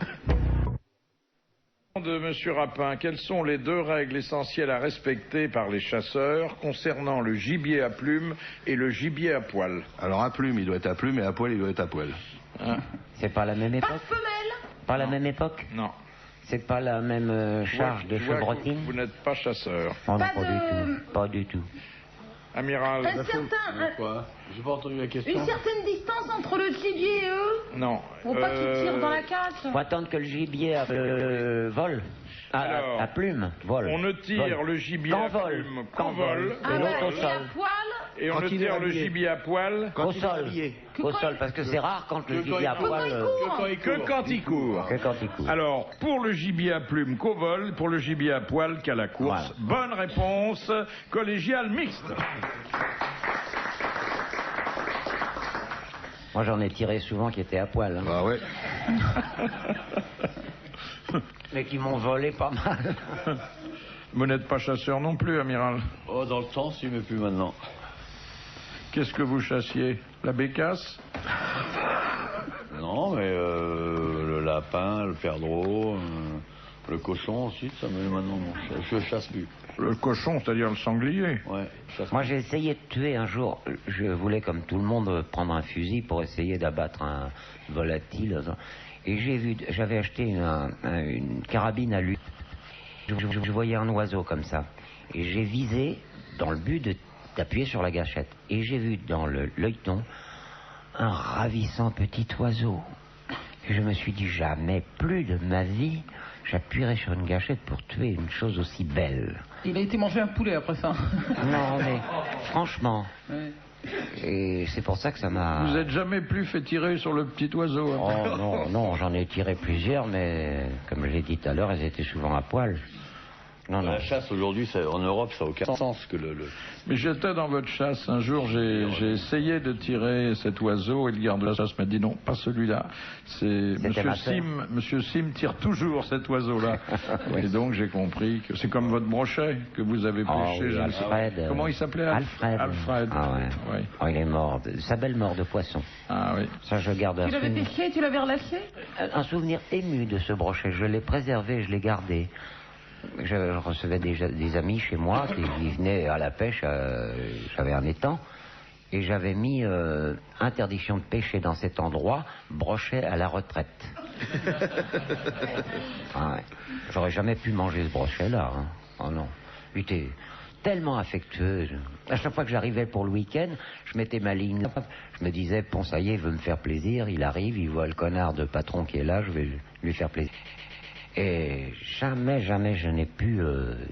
Speaker 1: De Monsieur Rapin, quelles sont les 2 règles essentielles à respecter par les chasseurs concernant le gibier à plumes et le gibier à poil?
Speaker 5: Alors à plume, il doit être à plume, et à poil, il doit être à poil.
Speaker 1: Hein?
Speaker 3: C'est pas la même
Speaker 2: Pas
Speaker 3: époque?
Speaker 2: femelle?
Speaker 3: Pas la même époque?
Speaker 1: Non.
Speaker 3: C'est pas la même charge de
Speaker 1: Je vois que
Speaker 3: chevrotine?
Speaker 1: vous n'êtes pas chasseur.
Speaker 3: Oh non,
Speaker 2: Pas
Speaker 3: pas
Speaker 2: de-
Speaker 3: du tout. Pas du tout.
Speaker 1: Amiral?
Speaker 6: Quoi? J'ai pas entendu la question.
Speaker 2: Une certaine distance entre le gibier et eux?
Speaker 1: Non.
Speaker 2: Faut pas qu'ils tirent dans la cage.
Speaker 3: Faut attendre que le gibier vole.
Speaker 1: Alors,
Speaker 3: À plume, vole.
Speaker 1: On ne tire
Speaker 3: Vole.
Speaker 1: le gibier
Speaker 3: Qu'en
Speaker 1: à
Speaker 3: vole.
Speaker 1: plume
Speaker 3: Qu'en
Speaker 1: qu'en vol.
Speaker 3: vole.
Speaker 2: Ah
Speaker 3: Et l'autre
Speaker 2: ouais,
Speaker 3: au
Speaker 2: et à
Speaker 3: sol.
Speaker 2: poil?
Speaker 1: Et on
Speaker 5: Quand
Speaker 1: ne
Speaker 5: il est
Speaker 1: tire le
Speaker 5: habillé.
Speaker 1: gibier à poil
Speaker 3: Au sol. Au sol, parce que c'est rare quand le gibier à poil...
Speaker 1: que quand il court.
Speaker 3: Que quand il court.
Speaker 1: Alors, pour le gibier à plume qu'au vol, pour le gibier à poil qu'à la course. Bonne réponse, collégiale mixte.
Speaker 3: Moi, j'en ai tiré souvent qui étaient à poil. Hein.
Speaker 5: Ah ouais.
Speaker 3: Mais qui m'ont volé pas mal.
Speaker 1: Vous n'êtes pas chasseur non plus, amiral.
Speaker 6: Oh, dans le temps, si, mais plus maintenant.
Speaker 1: Qu'est-ce que vous chassiez? La bécasse?
Speaker 6: Non, mais le lapin, le perdreau, le cochon aussi, ça, mais maintenant, non, je chasse plus.
Speaker 1: Le cochon, c'est-à-dire le sanglier.
Speaker 6: Ouais, je chasse
Speaker 3: Moi, j'ai essayé de tuer un jour. Je voulais, comme tout le monde, prendre un fusil pour essayer d'abattre un volatile. Et j'avais acheté une carabine à lui. Je voyais un oiseau comme ça. Et j'ai visé dans le but d'appuyer sur la gâchette. Et j'ai vu dans l'œilleton un ravissant petit oiseau. Et je me suis dit, jamais plus de ma vie, j'appuierai sur une gâchette pour tuer une chose aussi belle.
Speaker 2: Il a été manger un poulet après ça.
Speaker 3: Non, mais franchement.
Speaker 2: Ouais.
Speaker 3: Et c'est pour ça que ça m'a...
Speaker 1: Vous n'êtes jamais plus fait tirer sur le petit oiseau? Hein?
Speaker 3: Oh non, non, j'en ai tiré plusieurs, mais comme je l'ai dit tout à l'heure, elles étaient souvent à poil. Non, non.
Speaker 6: La chasse aujourd'hui, en Europe, ça n'a aucun sens que
Speaker 1: Mais j'étais dans votre chasse. Un jour, j'ai essayé de tirer cet oiseau et le garde de la chasse m'a dit non, pas celui-là.
Speaker 3: C'était ma sœur.
Speaker 1: Monsieur Sim tire toujours cet oiseau-là.
Speaker 3: Oui.
Speaker 1: Et donc, j'ai compris que c'est comme votre brochet que vous avez
Speaker 3: Oh,
Speaker 1: pêché.
Speaker 3: oui,
Speaker 1: je ne sais pas.
Speaker 3: Alfred.
Speaker 1: Comment il s'appelait?
Speaker 3: Alfred.
Speaker 1: Alfred.
Speaker 3: Ah ouais.
Speaker 1: Oui.
Speaker 3: Oh, il est mort. Sa belle mort de poisson.
Speaker 1: Ah oui.
Speaker 3: Ça, je garde un
Speaker 2: Tu l'avais
Speaker 3: souvenir.
Speaker 2: pêché, tu l'avais relâché?
Speaker 3: Un souvenir ému de ce brochet. Je l'ai préservé, je l'ai gardé. Je recevais des amis chez moi qui venaient à la pêche. J'avais un étang. Et j'avais mis interdiction de pêcher dans cet endroit, brochet à la retraite. Ah ouais. J'aurais jamais pu manger ce brochet-là. Hein. Oh non. Il était tellement affectueux. À chaque fois que j'arrivais pour le week-end, je mettais ma ligne. Je me disais, bon, ça y est, il veut me faire plaisir. Il arrive, il voit le connard de patron qui est là, je vais lui faire plaisir. Et jamais je n'ai pu...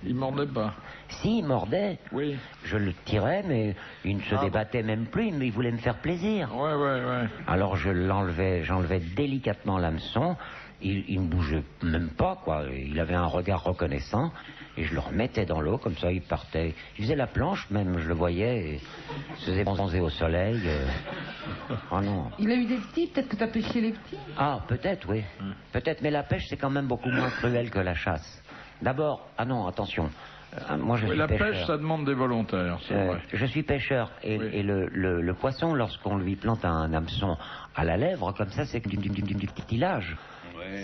Speaker 1: Il mordait pas.
Speaker 3: Si, il mordait.
Speaker 1: Oui.
Speaker 3: Je le tirais, mais il ne se débattait même plus, mais il voulait me faire plaisir.
Speaker 1: Ouais.
Speaker 3: Alors j'enlevais délicatement l'hameçon, il ne bougeait même pas, quoi. Il avait un regard reconnaissant, et je le remettais dans l'eau, comme ça il partait. Il faisait la planche même, je le voyais, et il se faisait bronzer au soleil. Oh non.
Speaker 2: Il a eu des petits, peut-être que tu as pêché les petits?
Speaker 3: Ah, peut-être, oui. Peut-être, mais la pêche, c'est quand même beaucoup moins cruel que la chasse. D'abord, ah non, attention. Moi, je
Speaker 1: Oui,
Speaker 3: suis
Speaker 1: la
Speaker 3: pêcheur.
Speaker 1: pêche, ça demande des volontaires, c'est vrai.
Speaker 3: Je suis pêcheur et,
Speaker 1: Oui.
Speaker 3: et le poisson, lorsqu'on lui plante un hameçon à la lèvre, comme ça, c'est du cartilage.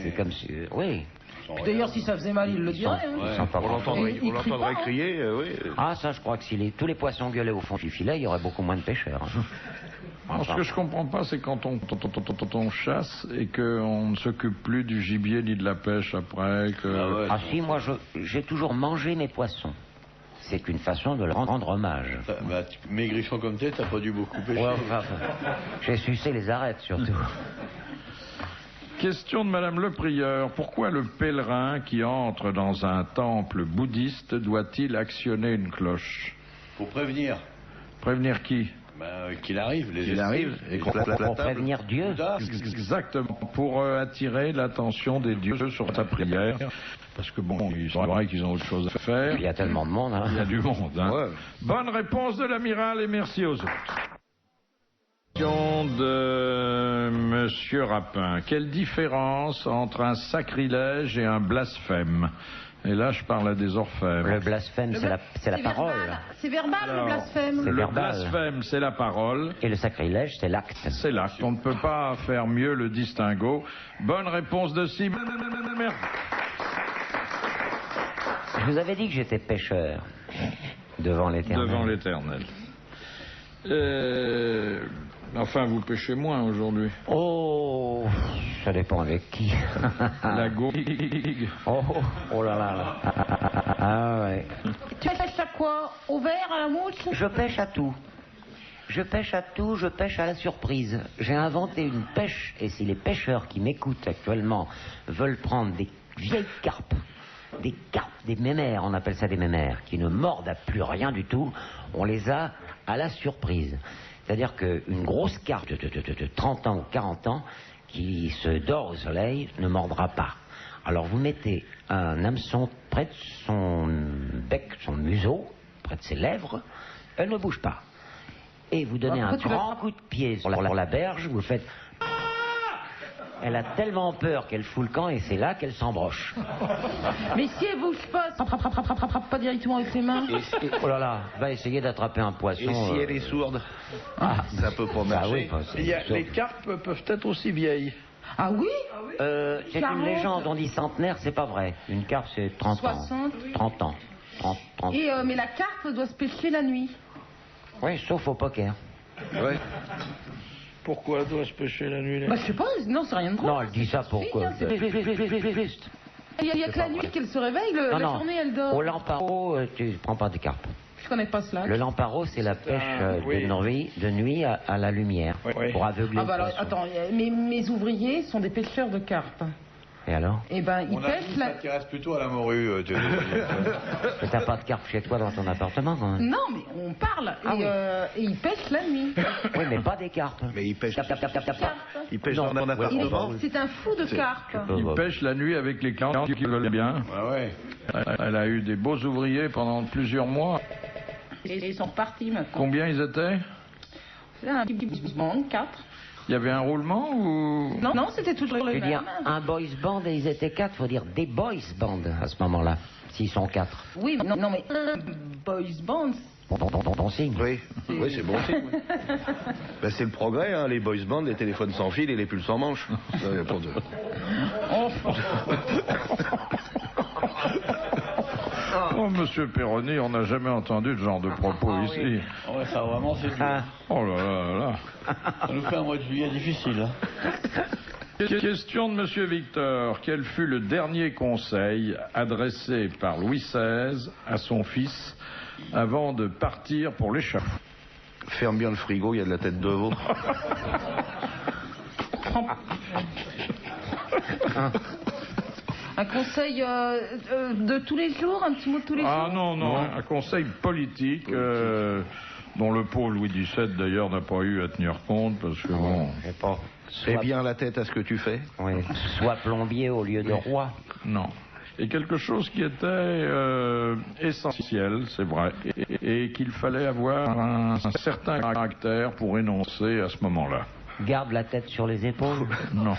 Speaker 3: C'est comme si... oui.
Speaker 2: Puis d'ailleurs, si ça faisait mal, il le dirait. Hein.
Speaker 3: Ils sont pas
Speaker 5: On l'entendrait,
Speaker 2: Il crie pas, hein.
Speaker 5: crier, oui.
Speaker 3: Ah, ça, je crois que si tous les poissons gueulaient au fond du filet, il y aurait beaucoup moins de pêcheurs. hein.
Speaker 1: Alors, ce que je comprends pas, c'est quand on chasse et qu'on ne s'occupe plus du gibier ni de la pêche après. Que...
Speaker 3: Ah si, moi, j'ai toujours mangé mes poissons. c'est une façon de leur rendre hommage.
Speaker 6: Bah, maigrichon comme t'es, t'as pas dû beaucoup pêcher.
Speaker 3: Ouais, enfin, j'ai sucé les arêtes surtout.
Speaker 1: Question de Madame Le Prieur. Pourquoi le pèlerin qui entre dans un temple bouddhiste doit-il actionner une cloche?
Speaker 6: Pour prévenir.
Speaker 1: Prévenir qui?
Speaker 6: Qu'il arrive, les
Speaker 5: Il arrive et qu'on place la
Speaker 3: Pour
Speaker 5: table.
Speaker 3: prévenir Dieu.
Speaker 1: Exactement. Pour attirer l'attention des dieux sur ta prière. Parce que bon, c'est vrai qu'ils ont autre chose à faire.
Speaker 3: Il y a tellement de monde. Hein.
Speaker 1: Il y a du monde. Hein.
Speaker 5: Ouais.
Speaker 1: Bonne réponse de l'amiral et merci aux autres. Question de Monsieur Rapin. Quelle différence entre un sacrilège et un blasphème? Et là, je parle à des orfèvres.
Speaker 3: Le blasphème, c'est la parole.
Speaker 2: C'est verbal,
Speaker 1: Alors,
Speaker 2: le blasphème.
Speaker 3: C'est
Speaker 1: Le
Speaker 3: verbal.
Speaker 1: blasphème, c'est la parole.
Speaker 3: Et le sacrilège, c'est l'acte.
Speaker 1: C'est l'acte. On ne peut pas faire mieux le distinguo. Bonne réponse de Simon.
Speaker 3: Je vous avais dit que j'étais pêcheur devant l'Éternel.
Speaker 1: Devant l'Éternel. Enfin, vous pêchez moins aujourd'hui.
Speaker 3: Oh, ça dépend avec qui.
Speaker 1: La gourgue.
Speaker 3: Oh là là. Ah ouais.
Speaker 2: Tu pêches à quoi? Au verre, à la mouche?
Speaker 3: Je pêche à tout. Je pêche à tout, je pêche à la surprise. J'ai inventé une pêche, et si les pêcheurs qui m'écoutent actuellement veulent prendre des vieilles carpes, des mémères, on appelle ça des mémères, qui ne mordent à plus rien du tout, on les a à la surprise. C'est-à-dire qu'une grosse carpe de 30 ans ou 40 ans, qui se dort au soleil, ne mordra pas. Alors vous mettez un hameçon près de son bec, son museau, près de ses lèvres, elle ne bouge pas. Et vous donnez un grand coup de pied sur la berge, vous faites... Elle a tellement peur qu'elle fout le camp et c'est là qu'elle s'embroche.
Speaker 2: Mais si elle bouge pas, frappe pas directement avec les mains.
Speaker 3: Oh là là, va essayer d'attraper un poisson.
Speaker 5: Et si elle est sourde, ça peut pas
Speaker 3: Ah
Speaker 5: marcher.
Speaker 3: oui, enfin, c'est-
Speaker 1: Les carpes peuvent être aussi vieilles.
Speaker 2: Ah oui?
Speaker 3: c'est
Speaker 2: 40.
Speaker 3: une légende, on dit centenaire, c'est pas vrai. Une carpe, c'est 30
Speaker 2: 60.
Speaker 3: ans. 30 ans. 30.
Speaker 2: Et mais la carpe doit se pêcher la nuit.
Speaker 3: Oui, sauf au poker.
Speaker 5: Ouais.
Speaker 1: Pourquoi doit se pêcher la nuit?
Speaker 2: Bah je sais pas, non c'est rien de drôle.
Speaker 3: Non, elle dit ça pourquoi?
Speaker 2: C'est juste. Il y a que la nuit qu'elle se réveille, la journée elle dort.
Speaker 3: Au lamparo, tu prends pas des carpes.
Speaker 2: Je connais pas cela.
Speaker 3: Le lamparo, c'est la pêche
Speaker 1: oui.
Speaker 3: de nuit à la lumière,
Speaker 1: Oui.
Speaker 3: pour aveugler
Speaker 2: Ah bah
Speaker 3: le
Speaker 2: alors,
Speaker 3: poisson.
Speaker 2: attends, mes ouvriers sont des pêcheurs de carpes.
Speaker 3: Et alors?
Speaker 2: Et ben ils
Speaker 6: On a
Speaker 2: pêchent
Speaker 6: dit
Speaker 2: la...
Speaker 6: ça t'intéresse plutôt à la morue.
Speaker 3: Mais t'as pas de carpe chez toi dans ton appartement, quand même?
Speaker 2: Non mais on parle
Speaker 3: Ah
Speaker 2: et ils pêchent la nuit.
Speaker 3: Oui, mais pas des carpes.
Speaker 5: Mais il pêche,
Speaker 3: Tap, tap, tap, tap, tap.
Speaker 5: il pêche
Speaker 3: Non.
Speaker 5: dans mon appartement.
Speaker 2: C'est un fou de carpes.
Speaker 1: Il pêche la nuit avec les clients qui veulent bien.
Speaker 6: Ah ouais.
Speaker 1: Elle a eu des beaux ouvriers pendant plusieurs mois.
Speaker 2: Et ils sont repartis maintenant.
Speaker 1: Combien ils étaient?
Speaker 2: C'est un petit band, 4.
Speaker 1: Il y avait un roulement ou...
Speaker 2: Non, c'était toujours
Speaker 3: Je
Speaker 2: le
Speaker 3: veux dire,
Speaker 2: même.
Speaker 3: un boys band et ils étaient 4, faut dire des boys band à ce moment-là, s'ils sont 4.
Speaker 2: Oui, non mais un boys band.
Speaker 3: Ton signe.
Speaker 5: Oui, oui, c'est bon signe. oui. Ben, c'est le progrès, hein, les boys bands, les téléphones sans fil et les pulls sans manche. Ça, y a pas de...
Speaker 1: Oh, monsieur Perroni, on n'a jamais entendu ce genre de propos ici.
Speaker 6: Ouais, ça vraiment c'est dur.
Speaker 3: Ah.
Speaker 1: Oh là là là.
Speaker 6: Ça nous fait un mois de juillet difficile. Hein.
Speaker 1: Question de monsieur Victor. Quel fut le dernier conseil adressé par Louis XVI à son fils avant de partir pour l'échafaud?
Speaker 5: Ferme bien le frigo, il y a de la tête de veau.
Speaker 2: Un conseil de tous les jours, un petit mot de tous les
Speaker 1: Ah
Speaker 2: jours.
Speaker 1: non, un conseil politique dont le pauvre Louis XVII d'ailleurs n'a pas eu à tenir compte parce que bon...
Speaker 3: Je sais pas.
Speaker 5: Fais bien la tête à ce que tu fais.
Speaker 3: Oui, soit plombier au lieu de roi.
Speaker 1: Non. Et quelque chose qui était essentiel, c'est vrai, et qu'il fallait avoir un certain caractère pour énoncer à ce moment-là.
Speaker 3: Garde la tête sur les épaules.
Speaker 1: Non.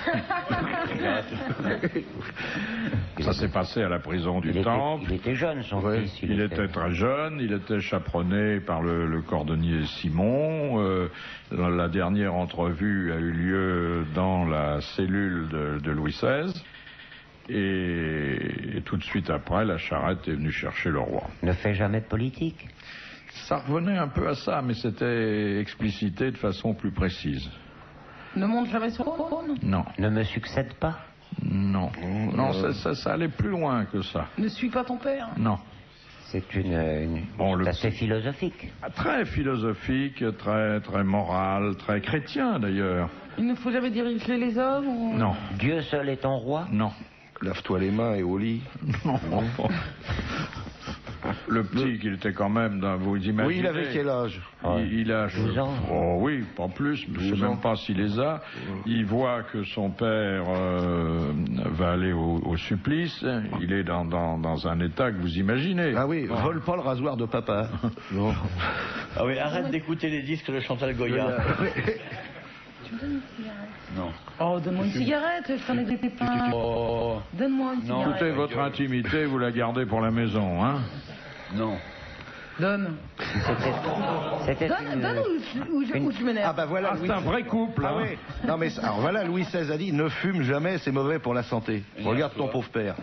Speaker 1: Ça s'est passé à la prison du Temple.
Speaker 3: Il était jeune, son
Speaker 1: Oui,
Speaker 3: fils.
Speaker 1: il était très jeune, il était chaperonné par le cordonnier Simon. La dernière entrevue a eu lieu dans la cellule de Louis XVI. Et tout de suite après, la charrette est venue chercher le roi.
Speaker 3: Ne fait jamais de politique.
Speaker 1: Ça revenait un peu à ça, mais c'était explicité de façon plus précise.
Speaker 2: Ne monte jamais sur le trône.
Speaker 1: Non,
Speaker 3: Ne me succède pas.
Speaker 1: non, non, ça allait plus loin que ça.
Speaker 2: Ne suis pas ton père.
Speaker 1: Non.
Speaker 3: C'est
Speaker 1: Bon,
Speaker 3: c'est assez philosophique.
Speaker 1: Très philosophique, très, très moral, très chrétien d'ailleurs.
Speaker 2: Il ne faut jamais diriger les hommes ou...
Speaker 1: Non,
Speaker 3: Dieu seul est ton roi.
Speaker 1: non,
Speaker 5: Lave-toi les mains et au lit.
Speaker 1: non. Le petit qu'il était quand même, vous imaginez.
Speaker 5: Oui, il avait quel âge?
Speaker 1: Il a
Speaker 3: 12 ans.
Speaker 1: Oh oui, pas plus, je ne sais même pas s'il les a. Il voit que son père va aller au supplice. Il est dans un état que vous imaginez.
Speaker 5: Ah oui, vole pas le rasoir de papa. Non.
Speaker 6: Ah oui, arrête d'écouter les disques de Chantal Goya.
Speaker 2: Tu me donnes une cigarette?
Speaker 6: Non.
Speaker 2: Oh, donne-moi une cigarette, je t'en ai des pépins.
Speaker 6: Oh,
Speaker 2: Donne-moi une cigarette.
Speaker 1: Écoutez, votre intimité, vous la gardez pour la maison, hein?
Speaker 6: non.
Speaker 2: Donne.
Speaker 3: C'était
Speaker 2: Donne ou je m'énerve.
Speaker 5: Ah bah voilà,
Speaker 1: Ah, c'est un vrai couple,
Speaker 5: Ah
Speaker 1: hein?
Speaker 5: oui. Non mais alors voilà, Louis XVI a dit ne fume jamais, c'est mauvais pour la santé. Regarde ton pauvre père.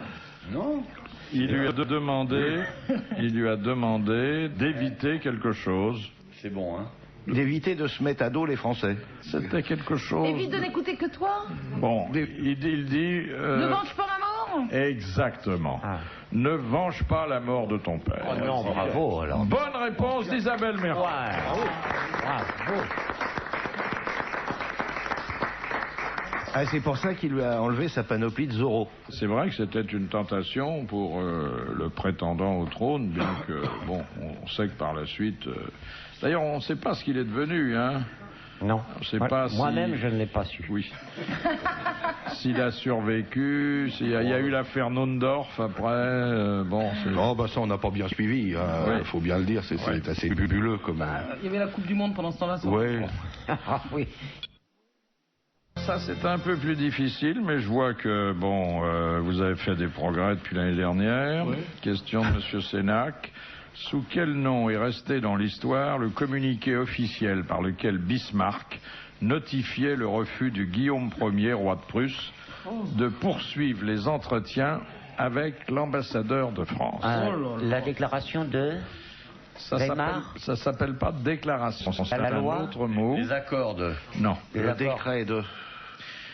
Speaker 6: Non.
Speaker 1: Il lui a demandé d'éviter quelque chose.
Speaker 6: C'est bon, hein.
Speaker 5: D'éviter de se mettre à dos les Français.
Speaker 1: C'était quelque chose.
Speaker 2: Évite de n'écouter que toi.
Speaker 1: Bon, il dit.
Speaker 2: Ne mange pas ma mort.
Speaker 1: Exactement.
Speaker 3: Ah.
Speaker 1: Ne venge pas la mort de ton père.
Speaker 3: Oh non, bravo alors.
Speaker 1: Bonne réponse d'Isabelle Mergo.
Speaker 3: Bravo.
Speaker 5: Ah, c'est pour ça qu'il lui a enlevé sa panoplie de Zorro.
Speaker 1: C'est vrai que c'était une tentation pour le prétendant au trône, bien que, bon, on sait que par la suite... D'ailleurs, on ne sait pas ce qu'il est devenu, hein.
Speaker 3: Non.
Speaker 1: On sait pas
Speaker 3: Moi-même,
Speaker 1: si-
Speaker 3: je ne l'ai pas su.
Speaker 1: Oui. S'il a survécu, il y a eu l'affaire Nondorf après, bon... c'est-
Speaker 5: Non, bah ça on n'a pas bien suivi, hein.
Speaker 1: Ouais.
Speaker 5: Faut bien le dire, c'est assez bubuleux comme...
Speaker 2: Il y avait la Coupe du Monde pendant ce temps-là.
Speaker 5: Ouais.
Speaker 3: Ah oui.
Speaker 1: Ça, c'est un peu plus difficile, mais je vois que, bon, vous avez fait des progrès depuis l'année dernière.
Speaker 6: Oui.
Speaker 1: Question de M. Sénac. Sous quel nom est resté dans l'histoire le communiqué officiel par lequel Bismarck notifiait le refus du Guillaume Ier, roi de Prusse, de poursuivre les entretiens avec l'ambassadeur de France?
Speaker 3: La déclaration de... Weimar.
Speaker 1: Ça s'appelle pas déclaration, c'est
Speaker 3: La
Speaker 1: un
Speaker 3: loi.
Speaker 1: autre mot.
Speaker 6: Les accords de...
Speaker 1: Non.
Speaker 5: Le décret de...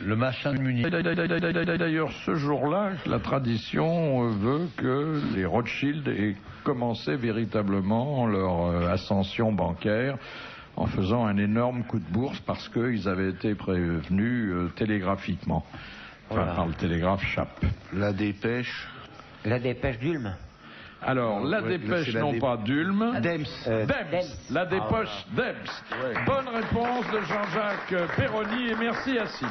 Speaker 6: Le machin de Munich.
Speaker 1: D'ailleurs, ce jour-là, la tradition veut que les Rothschild aient commencé véritablement leur ascension bancaire en faisant un énorme coup de bourse parce qu'ils avaient été prévenus télégraphiquement. Enfin,
Speaker 3: Voilà.
Speaker 1: par le télégraphe Chappe.
Speaker 5: La dépêche...
Speaker 3: La dépêche d'Ulm.
Speaker 1: Alors, la
Speaker 5: Ouais,
Speaker 1: dépêche,
Speaker 5: c'est la
Speaker 1: non
Speaker 5: dé-
Speaker 1: pas d'Ulm.
Speaker 5: Dems.
Speaker 1: Dems, la dépêche Dems. Bonne réponse de Jean-Jacques Perroni et merci Assine.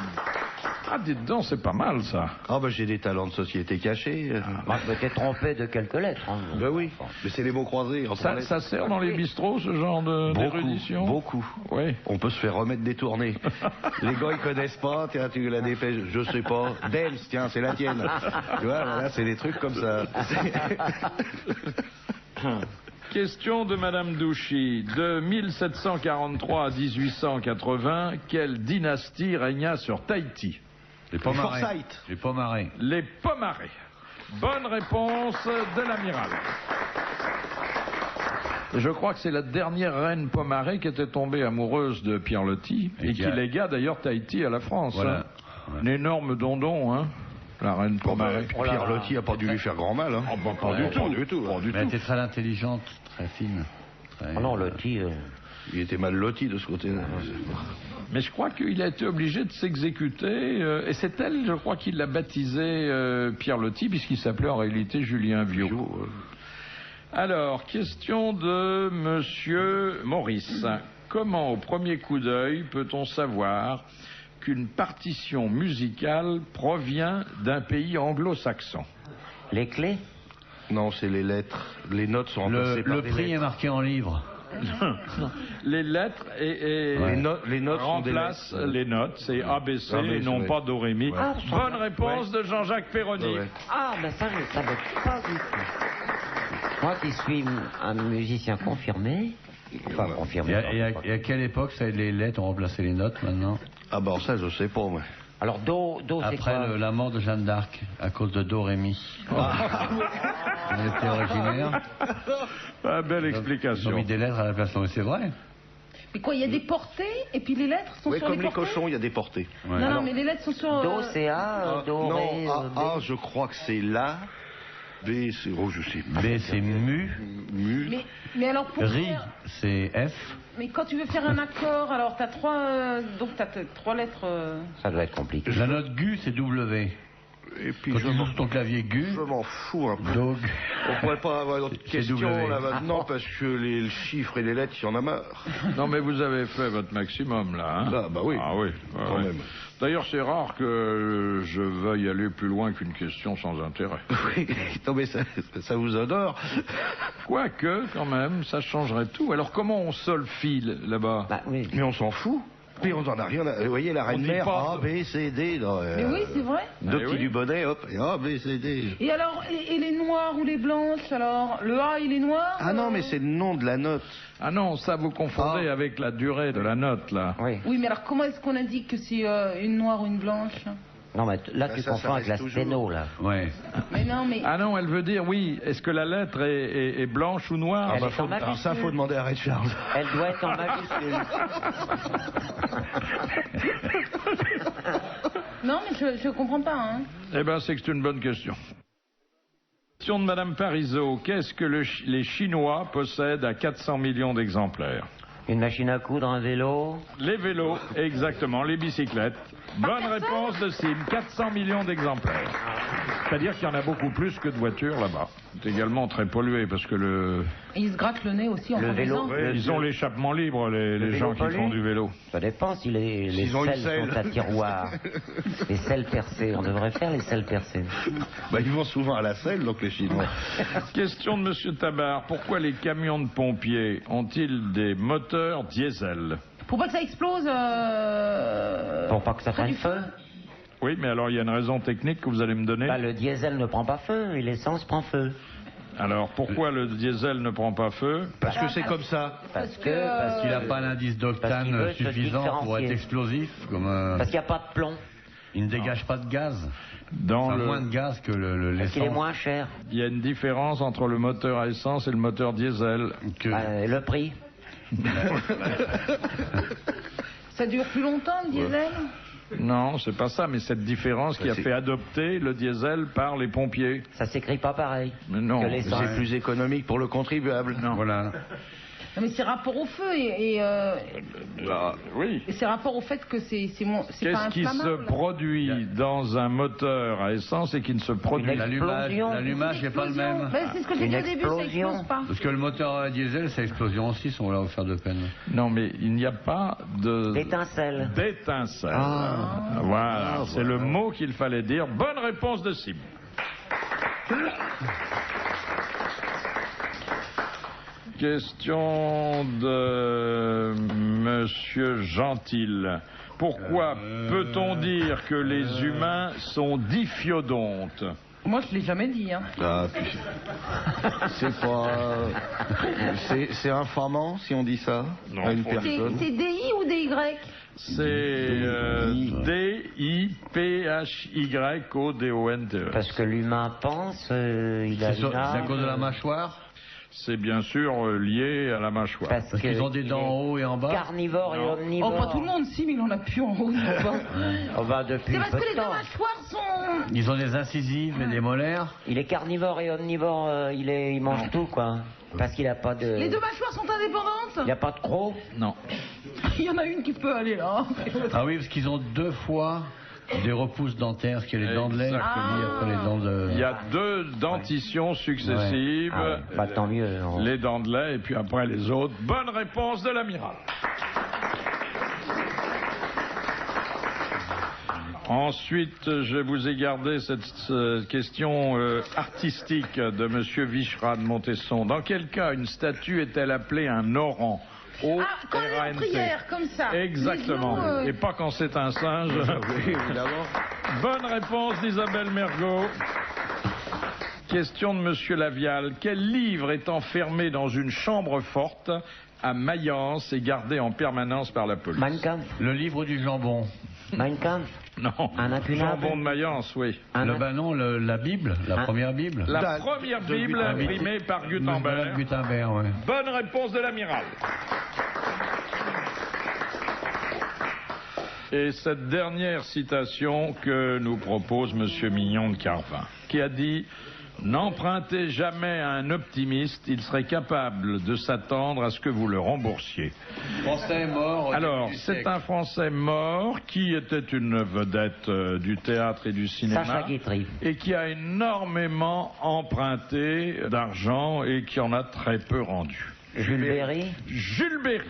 Speaker 1: Ah, dites donc, c'est pas mal ça.
Speaker 5: Ah bah j'ai des talents de société cachés.
Speaker 3: Moi, je m'étais trompé de quelques lettres. Hein.
Speaker 5: Ben oui, mais c'est les mots croisés.
Speaker 1: Ça sert dans les bistrots ce genre d'érudition?
Speaker 5: Beaucoup.
Speaker 1: Oui.
Speaker 5: On peut se faire remettre des tournées. Les gars, ils connaissent pas. Tiens, tu la dépêche, je sais pas. Dems, tiens, c'est la tienne. Tu vois, voilà, c'est des trucs comme ça.
Speaker 1: Question de Madame Douchy. De 1743 à 1880, quelle dynastie régna sur Tahiti?
Speaker 6: Les Pomarés.
Speaker 5: Forsyth.
Speaker 6: Les Pomarés.
Speaker 1: Les Pomarés. Bonne réponse de l'amiral. Je crois que c'est la dernière reine Pomaré qui était tombée amoureuse de Pierre Loti et qui légua d'ailleurs Tahiti à la France.
Speaker 6: Voilà.
Speaker 1: Hein. Un énorme dondon, hein, la reine Pomaré.
Speaker 5: Pierre Loti a pas dû lui faire grand mal. Hein.
Speaker 1: Oh, bah, pas du tout. Pas du
Speaker 6: Mais elle
Speaker 1: tout.
Speaker 6: était très intelligente, très fine. Très...
Speaker 3: Oh non, Loti...
Speaker 5: Il était mal loti de ce côté-là.
Speaker 1: Mais je crois qu'il a été obligé de s'exécuter. Et c'est elle, je crois, qui l'a baptisé Pierre Loti, puisqu'il s'appelait en réalité Julien Viau. Alors, question de Monsieur Maurice. Comment, au premier coup d'œil, peut-on savoir qu'une partition musicale provient d'un pays anglo-saxon?
Speaker 3: Les clés?
Speaker 5: Non, c'est les lettres. Les notes sont remplacées par
Speaker 6: Le
Speaker 5: des
Speaker 6: prix
Speaker 5: lettres.
Speaker 6: est marqué en livres.
Speaker 1: Les lettres et
Speaker 5: Les notes sont des
Speaker 1: remplacent
Speaker 5: lettres.
Speaker 1: les notes. C'est ABC
Speaker 5: ABC,
Speaker 1: et non
Speaker 5: ouais.
Speaker 1: pas Do, Ré, Mi.
Speaker 3: Ah,
Speaker 1: Bonne réponse de Jean-Jacques Perroni.
Speaker 5: Ouais.
Speaker 3: Ah, ben ça, je ne savais pas du tout. Moi qui suis un musicien confirmé... Enfin, confirmé.
Speaker 6: Et à quelle époque ça, les lettres ont remplacé les notes maintenant?
Speaker 5: Ah bah ça, je sais pas, moi.
Speaker 3: Alors, Do, c'est
Speaker 6: Après
Speaker 3: quoi?
Speaker 6: la mort de Jeanne d'Arc, à cause de Do, Ré, Mi. Elle était originaire.
Speaker 1: Ah, belle
Speaker 6: Ils ont
Speaker 1: explication.
Speaker 6: mis des lettres à la place. Non, mais c'est vrai.
Speaker 2: Mais quoi, il y a des portées et puis les lettres sont
Speaker 5: Oui,
Speaker 2: sur
Speaker 5: comme
Speaker 2: les
Speaker 5: les
Speaker 2: portées.
Speaker 5: cochons, il y a des portées.
Speaker 6: Ouais.
Speaker 2: Non,
Speaker 3: Alors,
Speaker 2: mais les lettres sont sur...
Speaker 3: Do, c'est A, Do,
Speaker 5: non,
Speaker 3: Ré, B.
Speaker 5: A, je crois que c'est là. B, c'est... Oh, je sais.
Speaker 4: B, c'est mu.
Speaker 2: Mais alors pour
Speaker 4: Ri,
Speaker 2: faire...
Speaker 4: c'est F.
Speaker 2: Mais quand tu veux faire un accord, alors t'as donc t'as 3 lettres.
Speaker 3: Ça doit être compliqué.
Speaker 4: La note Gu, c'est W.
Speaker 5: Et puis
Speaker 4: Quand tu joues sur ton clavier Gu,
Speaker 5: je m'en fous un peu.
Speaker 4: donc...
Speaker 5: On pourrait pas avoir d'autres
Speaker 4: C'est
Speaker 5: questions
Speaker 4: W.
Speaker 5: là maintenant parce que les chiffres et les lettres, il y en a marre.
Speaker 1: Non, mais vous avez fait votre maximum, là. Hein?
Speaker 5: Là, bah oui.
Speaker 1: Ah oui,
Speaker 5: Quand
Speaker 1: ouais.
Speaker 5: même.
Speaker 1: D'ailleurs, c'est rare que je veuille aller plus loin qu'une question sans intérêt.
Speaker 5: Oui, non mais ça vous honore.
Speaker 1: Quoique, quand même, ça changerait tout. Alors, comment on solfie là-bas?
Speaker 3: Bah oui.
Speaker 5: Mais on s'en fout. Mais on en a rien à... Vous voyez, la reine
Speaker 1: dit
Speaker 5: mère,
Speaker 1: pas.
Speaker 5: A, B, C, D. Non,
Speaker 2: Mais oui, c'est vrai.
Speaker 5: deux
Speaker 1: Eh
Speaker 5: petits
Speaker 1: oui.
Speaker 5: du bonnet, hop, et A, B, C, D.
Speaker 2: Et alors, et les noirs ou les blanches, alors le A il est noir.
Speaker 5: Ah non, mais c'est le nom de la note.
Speaker 1: Ah non, ça vous confondez avec la durée de la note, là.
Speaker 3: Oui.
Speaker 2: Oui, mais alors comment est-ce qu'on indique que c'est une noire ou une blanche?
Speaker 3: Non, mais là,
Speaker 5: Bah,
Speaker 3: tu
Speaker 5: ça
Speaker 3: confonds avec la
Speaker 5: reste toujours.
Speaker 3: sténo, là.
Speaker 4: Ouais.
Speaker 2: Mais non, mais.
Speaker 1: Ah non, elle veut dire, oui, est-ce que la lettre est blanche ou noire?
Speaker 3: Elle est en
Speaker 5: Alors ça,
Speaker 3: majuscule.
Speaker 5: faut demander à Ray Charles.
Speaker 3: Elle doit être en majuscule.
Speaker 2: Non, mais je comprends pas, hein.
Speaker 1: Eh ben, c'est que c'est une bonne question. Question de Madame Parizeau. Qu'est-ce que les Chinois possèdent à 400 millions d'exemplaires?
Speaker 3: Une machine à coudre, un vélo.
Speaker 1: Les vélos, exactement, les bicyclettes. Bonne réponse de Sim, 400 millions d'exemplaires. C'est-à-dire qu'il y en a beaucoup plus que de voitures là-bas. C'est également très pollué parce que
Speaker 2: Et ils se grattent le nez aussi en
Speaker 3: Le vélo.
Speaker 2: conduisant.
Speaker 1: ils ont l'échappement libre, les
Speaker 3: vélo
Speaker 1: gens qui
Speaker 3: pollue.
Speaker 1: font du vélo.
Speaker 3: Ça dépend si les
Speaker 5: S'ils ont une
Speaker 3: selles
Speaker 5: selle.
Speaker 3: sont à tiroir. Les selles percées. On devrait faire les selles percées.
Speaker 5: Bah, ils vont souvent à la selle, donc les Chinois.
Speaker 1: Question de Monsieur Tabar. Pourquoi les camions de pompiers ont-ils des moteurs diesel?
Speaker 2: Pour pas que ça explose.
Speaker 3: Pour pas que ça
Speaker 2: près
Speaker 3: prenne
Speaker 2: du
Speaker 3: feu.
Speaker 1: Oui, mais alors il y a une raison technique que vous allez me donner.
Speaker 3: Bah, le diesel ne prend pas feu et l'essence prend feu.
Speaker 1: Alors pourquoi le diesel ne prend pas feu?
Speaker 5: Parce que c'est comme ça.
Speaker 3: Parce
Speaker 2: que,
Speaker 3: que.
Speaker 4: Parce qu'il n'a pas l'indice
Speaker 3: Parce qu'il
Speaker 4: d'octane
Speaker 3: veut se
Speaker 4: suffisant pour être
Speaker 3: différencier.
Speaker 4: explosif.
Speaker 3: Parce qu'il n'y a pas de plomb.
Speaker 4: Il ne dégage pas de gaz.
Speaker 1: Dans
Speaker 4: Enfin,
Speaker 1: le...
Speaker 4: moins de gaz que
Speaker 3: Parce qu'il est
Speaker 4: l'essence.
Speaker 3: moins cher.
Speaker 1: Il y a une différence entre le moteur à essence et le moteur diesel.
Speaker 4: Que-
Speaker 3: Le prix.
Speaker 2: Ça dure plus longtemps le diesel.
Speaker 1: Non, c'est pas ça, mais cette différence qui a fait adopter le diesel par les pompiers.
Speaker 3: Ça s'écrit pas pareil.
Speaker 1: Mais non,
Speaker 3: que l'essence.
Speaker 5: C'est plus économique pour le contribuable.
Speaker 1: Non.
Speaker 4: Voilà.
Speaker 2: Non, mais c'est rapport au feu
Speaker 1: Oui.
Speaker 2: et c'est rapport au fait que c'est pas
Speaker 1: Qu'est-ce qui se
Speaker 2: inflammable.
Speaker 1: produit dans un moteur à essence et qui ne se produit
Speaker 3: Une
Speaker 1: pas?
Speaker 3: explosion.
Speaker 4: L'allumage n'est pas le même.
Speaker 2: Ben, c'est ce que j'ai
Speaker 3: Une
Speaker 2: dit au début, ça
Speaker 3: explosion.
Speaker 2: explose pas.
Speaker 4: Parce que le moteur à diesel, c'est explosion aussi, on l'a offert de peine.
Speaker 1: Non, mais il n'y a pas
Speaker 3: D'étincelles.
Speaker 1: d'étincelle.
Speaker 3: Ah.
Speaker 1: Voilà, c'est le mot qu'il fallait dire. Bonne réponse de Sim. Question de Monsieur Gentil. Pourquoi peut-on dire que les humains sont diphyodontes?
Speaker 2: Moi, je l'ai jamais dit, hein.
Speaker 5: Ah, puis... c'est pas... C'est informant si on dit ça
Speaker 1: Non,
Speaker 5: à une
Speaker 1: faut-
Speaker 5: personne.
Speaker 2: C'est DI ou DY?
Speaker 1: C'est D-I-P-H-Y-O-D-O-N-T-E.
Speaker 3: Parce que l'humain pense, il a
Speaker 4: C'est
Speaker 3: une
Speaker 4: à
Speaker 3: âme.
Speaker 4: cause de la mâchoire.
Speaker 1: C'est bien sûr lié à la mâchoire.
Speaker 3: Parce
Speaker 4: Qu'ils ont des
Speaker 3: qu'il
Speaker 4: dents
Speaker 3: est
Speaker 4: en haut et en bas.
Speaker 3: Carnivore et
Speaker 1: Non.
Speaker 3: omnivore.
Speaker 2: Oh, pas tout le monde, si, mais il en a plus en haut.
Speaker 3: On va depuis
Speaker 2: C'est
Speaker 3: un
Speaker 2: parce
Speaker 3: peu
Speaker 2: que
Speaker 3: de
Speaker 2: les deux
Speaker 3: temps.
Speaker 2: mâchoires sont.
Speaker 4: Ils ont des incisives et des molaires.
Speaker 3: Il est carnivore et omnivore, il mange tout, quoi. Parce qu'il a pas de.
Speaker 2: Les deux mâchoires sont indépendantes.
Speaker 3: Il n'y a pas de croc.
Speaker 1: Non.
Speaker 2: Il y en a une qui peut aller là.
Speaker 4: Ah oui, parce qu'ils ont deux fois des repousses dentaires, qui est les dents de lait,
Speaker 1: Exactement.
Speaker 4: et après les dents de...
Speaker 1: Il y a deux dentitions successives.
Speaker 3: Ah ouais. Bah, tant mieux.
Speaker 1: Les dents de lait et puis après les autres. Bonne réponse de l'amiral. Ensuite, je vous ai gardé cette question artistique de Monsieur Vichera de Montesson. Dans quel cas une statue est-elle appelée un orang?
Speaker 2: Ah, quand elle est en
Speaker 1: O-R-A-N-T.
Speaker 2: prière, comme ça.
Speaker 1: Exactement.
Speaker 2: Les genoux,
Speaker 1: Et pas quand c'est un singe.
Speaker 5: Oui, évidemment.
Speaker 1: Bonne réponse d'Isabelle Mergot. Question de Monsieur Lavial. Quel livre est enfermé dans une chambre forte à Mayence et gardé en permanence par la police?
Speaker 3: Mein Kampf.
Speaker 4: Le livre du jambon.
Speaker 3: Mein Kampf.
Speaker 1: Non.
Speaker 3: Un incunable.
Speaker 1: Jambon de Mayence, oui.
Speaker 4: La Bible, la première Bible.
Speaker 1: La première Bible imprimée par Gutenberg.
Speaker 4: Gutenberg, ouais.
Speaker 1: Bonne réponse de l'amiral. Et cette dernière citation que nous propose Monsieur Mignon de Carvin, qui a dit: N'empruntez jamais à un optimiste, il serait capable de s'attendre à ce que vous le remboursiez.
Speaker 4: Français mort.
Speaker 1: Alors, c'est un Français mort qui était une vedette du théâtre et du cinéma.
Speaker 3: Sacha Guitry.
Speaker 1: Et qui a énormément emprunté d'argent et qui en a très peu rendu.
Speaker 3: Jules Berry.
Speaker 1: Jules Berry.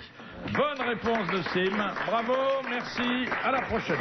Speaker 1: Bonne réponse de Sim. Bravo, merci, à la prochaine.